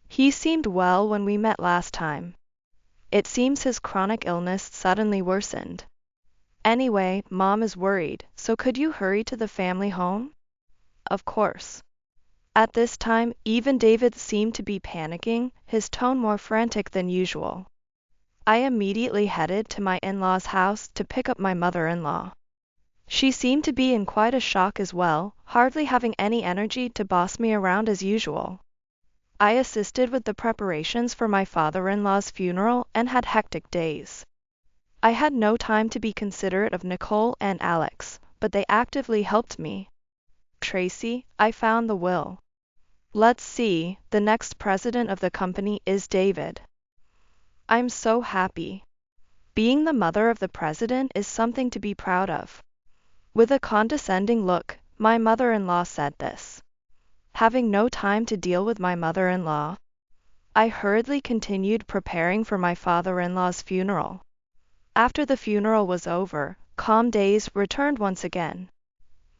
He seemed well when we met last time. It seems his chronic illness suddenly worsened. Anyway, Mom is worried, so could you hurry to the family home? Of course. At this time, even David seemed to be panicking, his tone more frantic than usual. I immediately headed to my in-laws' house to pick up my mother-in-law. She seemed to be in quite a shock as well, hardly having any energy to boss me around as usual. I assisted with the preparations for my father-in-law's funeral and had hectic days. I had no time to be considerate of Nicole and Alex, but they actively helped me. Tracy, I found the will. Let's see, the next president of the company is David. I'm so happy. Being the mother of the president is something to be proud of. With a condescending look, my mother-in-law said this. having no time to deal with my mother-in-law. I hurriedly continued preparing for my father-in-law's funeral. After the funeral was over, calm days returned once again.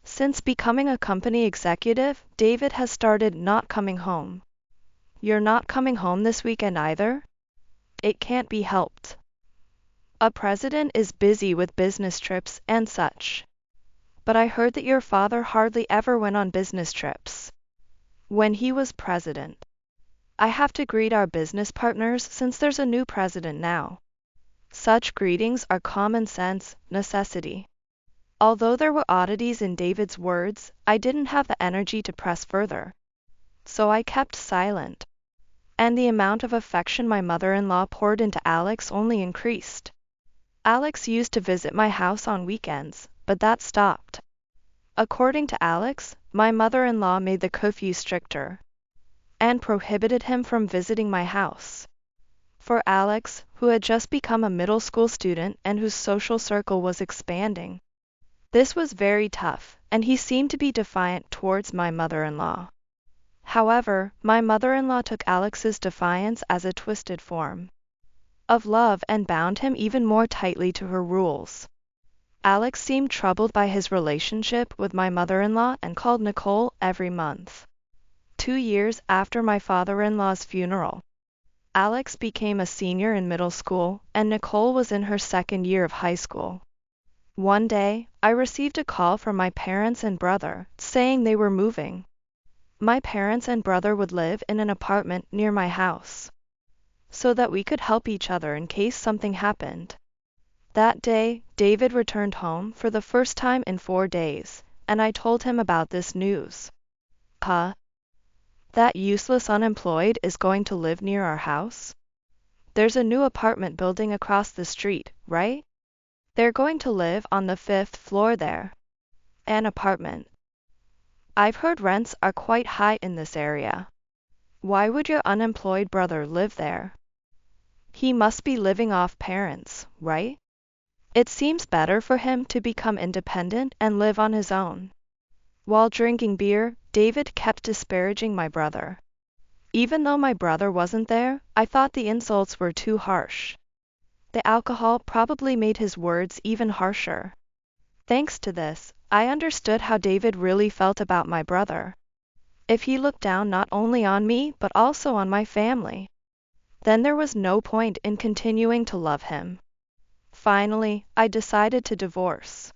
Since becoming a company executive, David has started not coming home. You're not coming home this weekend either? It can't be helped. A president is busy with business trips and such. But I heard that your father hardly ever went on business trips when he was president. I have to greet our business partners since there's a new president now. Such greetings are common sense, necessity. Although there were oddities in David's words, I didn't have the energy to press further. So I kept silent. And the amount of affection my mother-in-law poured into Alex only increased. Alex used to visit my house on weekends, but that stopped. According to Alex, my mother-in-law made the curfew stricter and prohibited him from visiting my house. For Alex, who had just become a middle school student and whose social circle was expanding, this was very tough, and he seemed to be defiant towards my mother-in-law. However, my mother-in-law took Alex's defiance as a twisted form of love and bound him even more tightly to her rules. Alex seemed troubled by his relationship with my mother-in-law and called Nicole every month. 2 years after my father-in-law's funeral, Alex became a senior in middle school, and Nicole was in her second year of high school. One day, I received a call from my parents and brother saying they were moving. My parents and brother would live in an apartment near my house, so that we could help each other in case something happened. That day, David returned home for the first time in 4 days, and I told him about this news. Huh? That useless unemployed is going to live near our house? There's a new apartment building across the street, right? They're going to live on the 5th floor there. An apartment. I've heard rents are quite high in this area. Why would your unemployed brother live there? He must be living off parents, right? It seems better for him to become independent and live on his own. While drinking beer, David kept disparaging my brother. Even though my brother wasn't there, I thought the insults were too harsh. The alcohol probably made his words even harsher. Thanks to this, I understood how David really felt about my brother. If he looked down not only on me but also on my family, then there was no point in continuing to love him. Finally, I decided to divorce.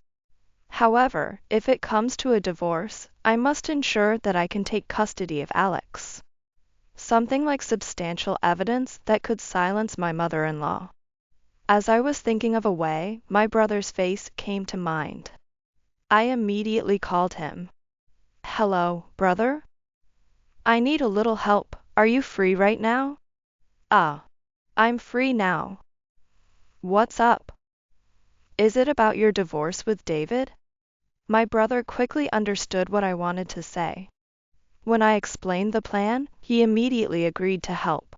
However, if it comes to a divorce, I must ensure that I can take custody of Alex. Something like substantial evidence that could silence my mother-in-law. As I was thinking of a way, my brother's face came to mind. I immediately called him. Hello, brother? I need a little help. Are you free right now? Ah, I'm free now. What's up? Is it about your divorce with David? My brother quickly understood what I wanted to say. When I explained the plan, he immediately agreed to help.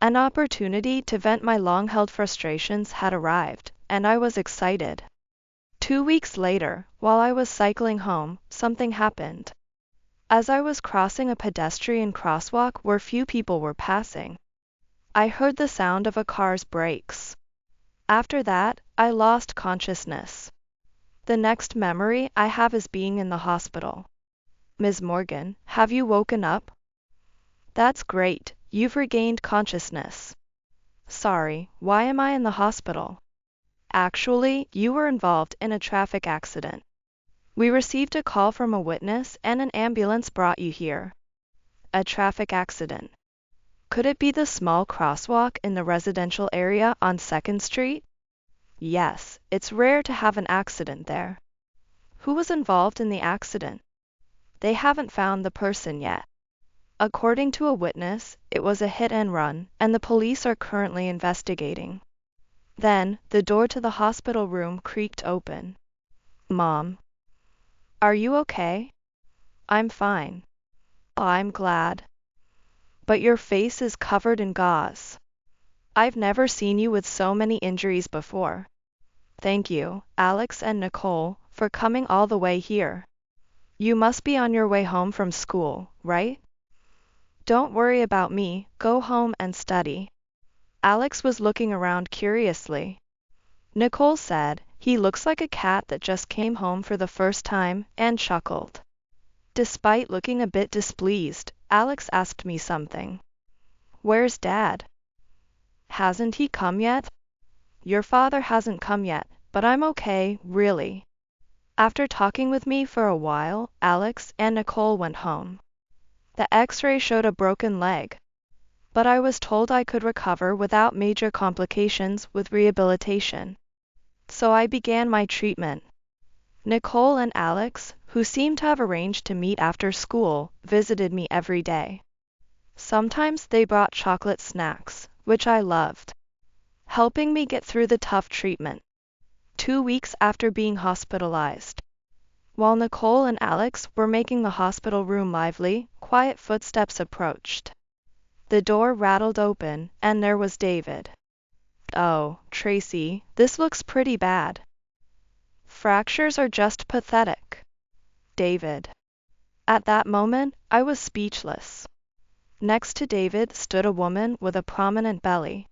An opportunity to vent my long-held frustrations had arrived, and I was excited. 2 weeks later, while I was cycling home, something happened. As I was crossing a pedestrian crosswalk where few people were passing, I heard the sound of a car's brakes. After that, I lost consciousness. The next memory I have is being in the hospital. Ms. Morgan, have you woken up? That's great, you've regained consciousness. Sorry, why am I in the hospital? Actually, you were involved in a traffic accident. We received a call from a witness and an ambulance brought you here. A traffic accident. Could it be the small crosswalk in the residential area on 2nd Street? Yes, it's rare to have an accident there. Who was involved in the accident? They haven't found the person yet. According to a witness, it was a hit and run, and the police are currently investigating. Then, the door to the hospital room creaked open. Mom. Are you okay? I'm fine. Oh, I'm glad. But your face is covered in gauze. I've never seen you with so many injuries before. Thank you, Alex and Nicole, for coming all the way here. You must be on your way home from school, right? Don't worry about me, go home and study. Alex was looking around curiously. Nicole said, he looks like a cat that just came home for the first time, and chuckled. Despite looking a bit displeased, Alex asked me something. Where's Dad? Hasn't he come yet? Your father hasn't come yet, but I'm okay, really. After talking with me for a while, Alex and Nicole went home. The X-ray showed a broken leg, but I was told I could recover without major complications with rehabilitation. So I began my treatment. Nicole and Alex, who seemed to have arranged to meet after school, visited me every day. Sometimes they brought chocolate snacks, which I loved, helping me get through the tough treatment. 2 weeks after being hospitalized. While Nicole and Alex were making the hospital room lively, quiet footsteps approached. The door rattled open, and there was David. Oh, Tracy, this looks pretty bad. Fractures are just pathetic. David. At that moment, I was speechless. Next to David stood a woman with a prominent belly.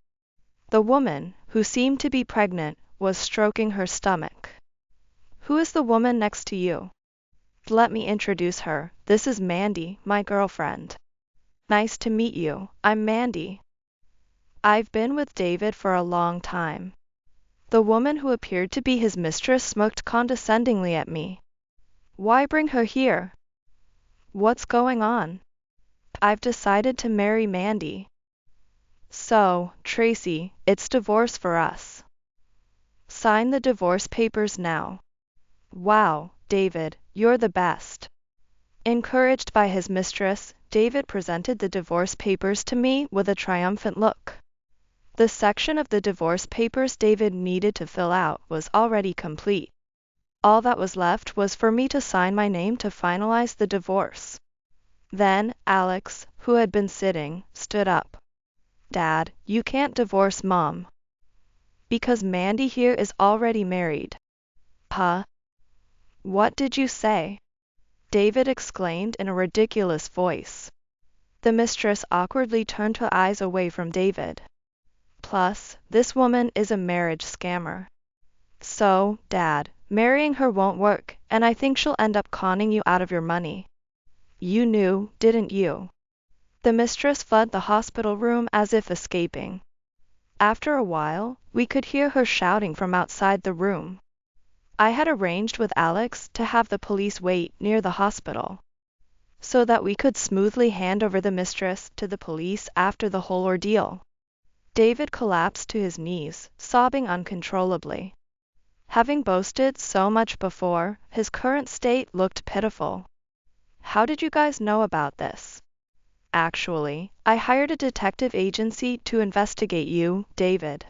The woman, who seemed to be pregnant, was stroking her stomach. Who is the woman next to you? Let me introduce her. This is Mandy, my girlfriend. Nice to meet you. I'm Mandy. I've been with David for a long time. The woman who appeared to be his mistress smoked condescendingly at me. Why bring her here? What's going on? I've decided to marry Mandy. So, Tracy, it's divorce for us. Sign the divorce papers now. Wow, David, you're the best. Encouraged by his mistress, David presented the divorce papers to me with a triumphant look. The section of the divorce papers David needed to fill out was already complete. All that was left was for me to sign my name to finalize the divorce. Then, Alex, who had been sitting, stood up. Dad, you can't divorce Mom. Because Mandy here is already married. Huh? What did you say? David exclaimed in a ridiculous voice. The mistress awkwardly turned her eyes away from David. Plus, this woman is a marriage scammer. So, Dad, marrying her won't work, and I think she'll end up conning you out of your money. You knew, didn't you? The mistress fled the hospital room as if escaping. After a while, we could hear her shouting from outside the room. I had arranged with Alex to have the police wait near the hospital, so that we could smoothly hand over the mistress to the police after the whole ordeal. David collapsed to his knees, sobbing uncontrollably. Having boasted so much before, his current state looked pitiful. How did you guys know about this? Actually, I hired a detective agency to investigate you, David.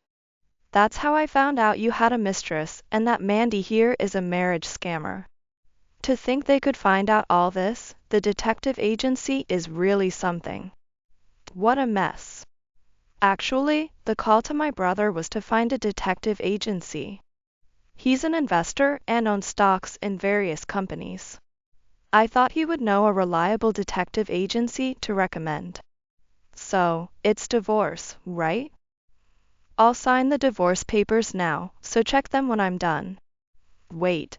That's how I found out you had a mistress and that Mandy here is a marriage scammer. To think they could find out all this, the detective agency is really something. What a mess. Actually, the call to my brother was to find a detective agency. He's an investor and owns stocks in various companies. I thought he would know a reliable detective agency to recommend. So, it's divorce, right? I'll sign the divorce papers now, so check them when I'm done. Wait.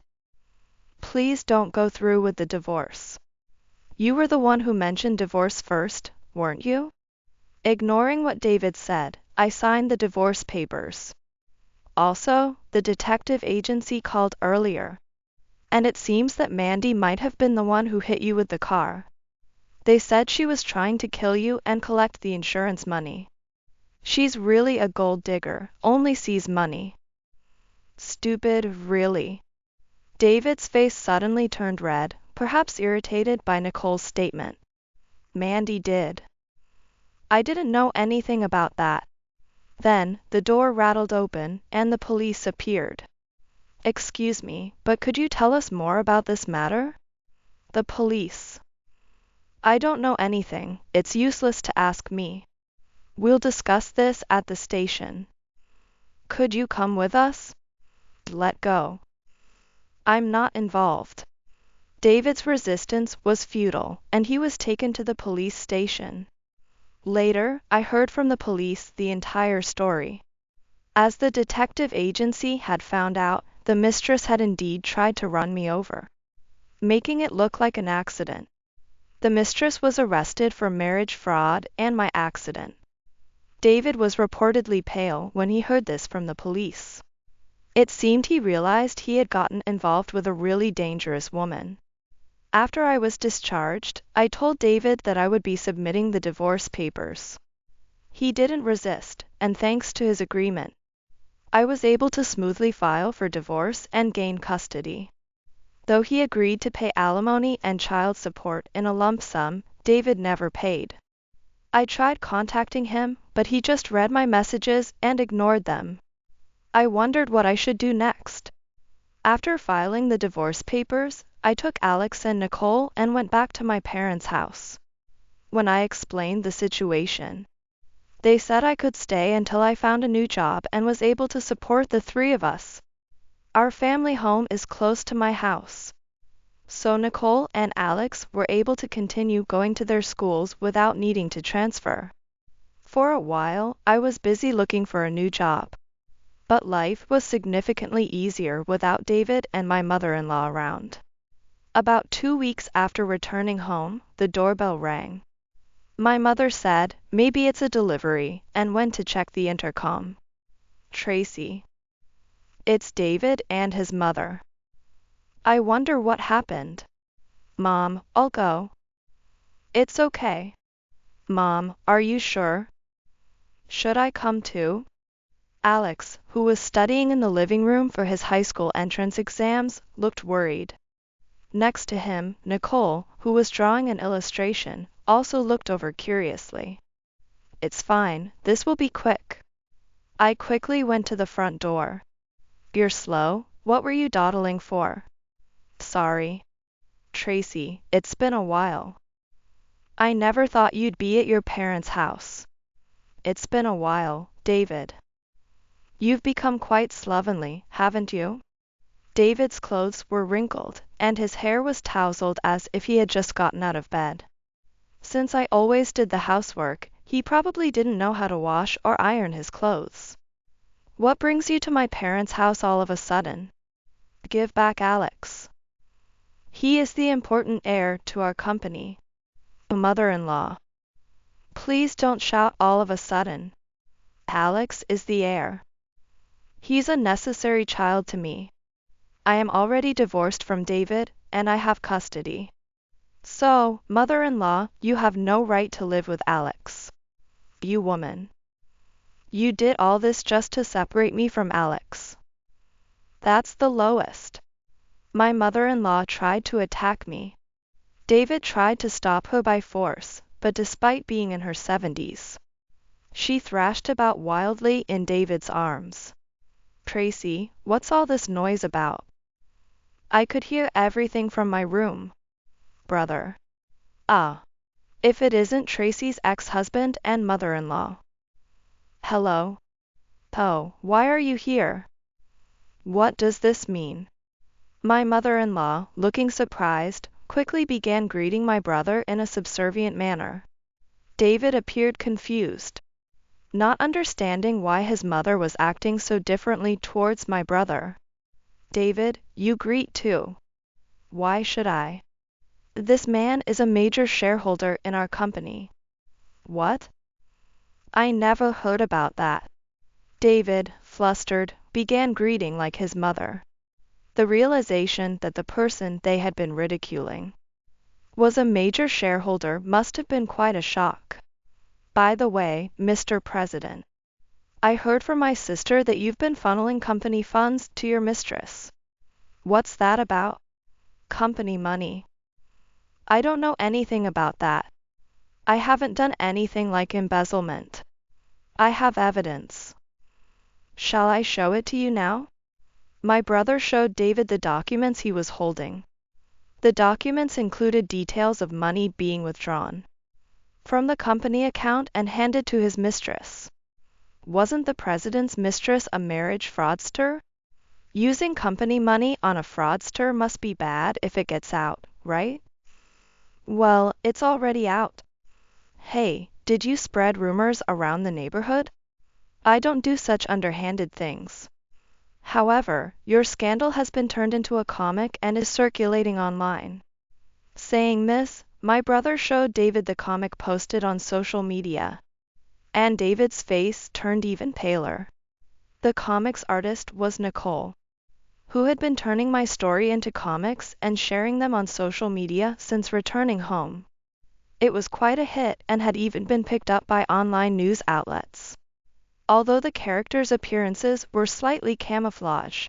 Please don't go through with the divorce. You were the one who mentioned divorce first, weren't you? Ignoring what David said, I signed the divorce papers. Also, the detective agency called earlier, and it seems that Mandy might have been the one who hit you with the car. They said she was trying to kill you and collect the insurance money. She's really a gold digger, only sees money. Stupid, really. David's face suddenly turned red, perhaps irritated by Nicole's statement. Mandy did. I didn't know anything about that. Then, the door rattled open, and the police appeared. Excuse me, but could you tell us more about this matter? The police. I don't know anything, it's useless to ask me. We'll discuss this at the station. Could you come with us? Let go. I'm not involved. David's resistance was futile, and he was taken to the police station. Later, I heard from the police the entire story. As the detective agency had found out, the mistress had indeed tried to run me over, making it look like an accident. The mistress was arrested for marriage fraud and my accident. David was reportedly pale when he heard this from the police. It seemed he realized he had gotten involved with a really dangerous woman. After I was discharged, I told David that I would be submitting the divorce papers. He didn't resist, and thanks to his agreement, I was able to smoothly file for divorce and gain custody. Though he agreed to pay alimony and child support in a lump sum, David never paid. I tried contacting him, but he just read my messages and ignored them. I wondered what I should do next. After filing the divorce papers, I took Alex and Nicole and went back to my parents' house. When I explained the situation, they said I could stay until I found a new job and was able to support the three of us. Our family home is close to my house, so Nicole and Alex were able to continue going to their schools without needing to transfer. For a while, I was busy looking for a new job, but life was significantly easier without David and my mother-in-law around. About 2 weeks after returning home, the doorbell rang. My mother said, "Maybe it's a delivery," and went to check the intercom. "Tracy." It's David and his mother. I wonder what happened. "Mom, I'll go." "It's okay." "Mom, are you sure? Should I come too?" Alex, who was studying in the living room for his high school entrance exams, looked worried. Next to him, Nicole, who was drawing an illustration, also looked over curiously. "It's fine, this will be quick." I quickly went to the front door. "You're slow, what were you dawdling for?" "Sorry. Tracy, it's been a while. I never thought you'd be at your parents' house." "It's been a while, David. You've become quite slovenly, haven't you?" David's clothes were wrinkled, and his hair was tousled as if he had just gotten out of bed. Since I always did the housework, he probably didn't know how to wash or iron his clothes. "What brings you to my parents' house all of a sudden?" "Give back Alex. He is the important heir to our company." "Mother-in-law. Please don't shout all of a sudden. Alex is the heir. He's a necessary child to me. I am already divorced from David, and I have custody. So, mother-in-law, you have no right to live with Alex. You woman. You did all this just to separate me from Alex. That's the lowest." My mother-in-law tried to attack me. David tried to stop her by force, but despite being in her 70s, she thrashed about wildly in David's arms. "Tracy, what's all this noise about?" I could hear everything from my room. "Brother." "Ah. If it isn't Tracy's ex-husband and mother-in-law." "Hello." "Oh, why are you here? What does this mean?" My mother-in-law, looking surprised, quickly began greeting my brother in a subservient manner. David appeared confused, not understanding why his mother was acting so differently towards my brother. "David, you greet too." "Why should I? This man is a major shareholder in our company." "What? I never heard about that." David, flustered, began greeting like his mother. The realization that the person they had been ridiculing was a major shareholder must have been quite a shock. "By the way, Mr. President, I heard from my sister that you've been funneling company funds to your mistress." "What's that about?" "Company money." "I don't know anything about that. I haven't done anything like embezzlement. I have evidence." "Shall I show it to you now?" My brother showed David the documents he was holding. The documents included details of money being withdrawn from the company account and handed to his mistress. Wasn't the president's mistress a marriage fraudster? Using company money on a fraudster must be bad if it gets out, right? Well, it's already out. Hey, did you spread rumors around the neighborhood? I don't do such underhanded things. However, your scandal has been turned into a comic and is circulating online. Saying this, my brother showed David the comic posted on social media, and David's face turned even paler. The comic's artist was Nicole, who had been turning my story into comics and sharing them on social media since returning home. It was quite a hit and had even been picked up by online news outlets. Although the characters' appearances were slightly camouflage,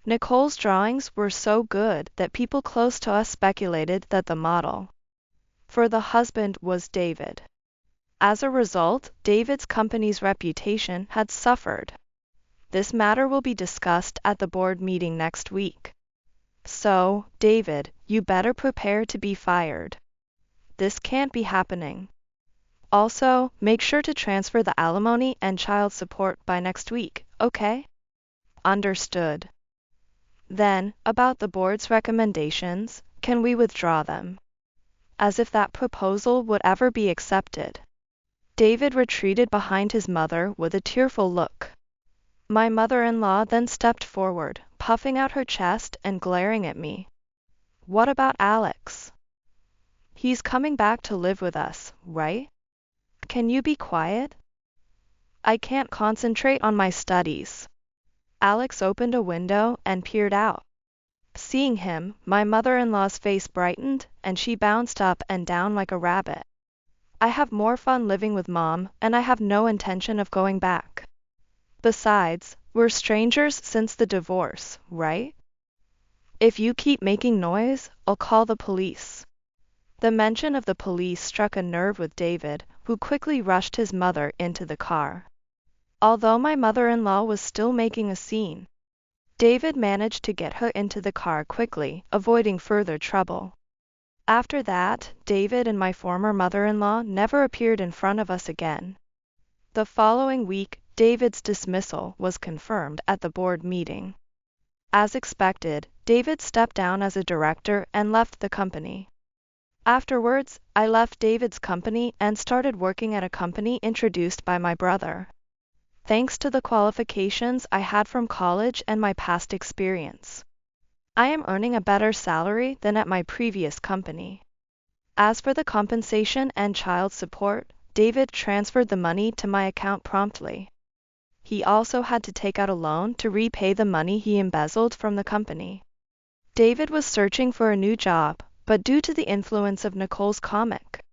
Nicole's drawings were so good that people close to us speculated that the model for the husband was David. As a result, David's company's reputation had suffered. This matter will be discussed at the board meeting next week. So, David, you better prepare to be fired. This can't be happening. Also, make sure to transfer the alimony and child support by next week, okay? Understood. Then, about the board's recommendations, can we withdraw them? As if that proposal would ever be accepted. David retreated behind his mother with a tearful look. My mother-in-law then stepped forward, puffing out her chest and glaring at me. What about Alex? He's coming back to live with us, right? Can you be quiet? I can't concentrate on my studies. Alex opened a window and peered out. Seeing him, my mother-in-law's face brightened and she bounced up and down like a rabbit. I have more fun living with Mom, and I have no intention of going back. Besides, we're strangers since the divorce, right? If you keep making noise, I'll call the police. The mention of the police struck a nerve with David, who quickly rushed his mother into the car. Although my mother-in-law was still making a scene, David managed to get her into the car quickly, avoiding further trouble. After that, David and my former mother-in-law never appeared in front of us again. The following week, David's dismissal was confirmed at the board meeting. As expected, David stepped down as a director and left the company. Afterwards, I left David's company and started working at a company introduced by my brother. Thanks to the qualifications I had from college and my past experience, I am earning a better salary than at my previous company. As for the compensation and child support, David transferred the money to my account promptly. He also had to take out a loan to repay the money he embezzled from the company. David was searching for a new job, but due to the influence of Nicole's comic,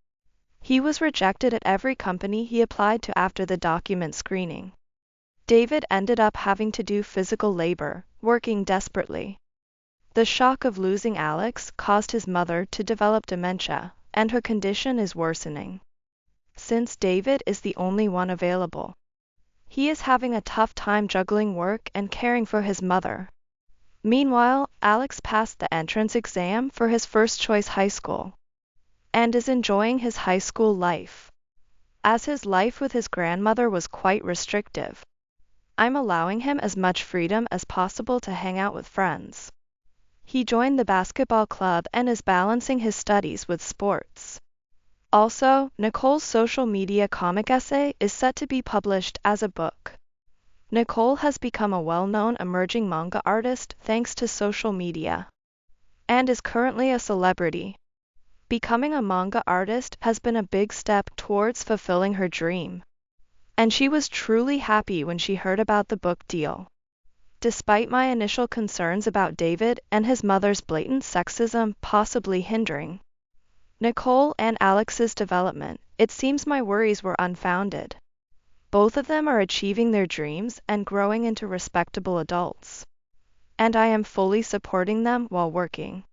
he was rejected at every company he applied to after the document screening. David ended up having to do physical labor, working desperately. The shock of losing Alex caused his mother to develop dementia, and her condition is worsening. Since David is the only one available, he is having a tough time juggling work and caring for his mother. Meanwhile, Alex passed the entrance exam for his first-choice high school and is enjoying his high school life. As his life with his grandmother was quite restrictive, I'm allowing him as much freedom as possible to hang out with friends. He joined the basketball club and is balancing his studies with sports. Also, Nicole's social media comic essay is set to be published as a book. Nicole has become a well-known emerging manga artist thanks to social media, and is currently a celebrity. Becoming a manga artist has been a big step towards fulfilling her dream, and she was truly happy when she heard about the book deal. Despite my initial concerns about David and his mother's blatant sexism possibly hindering Nicole and Alex's development, it seems my worries were unfounded. Both of them are achieving their dreams and growing into respectable adults, and I am fully supporting them while working.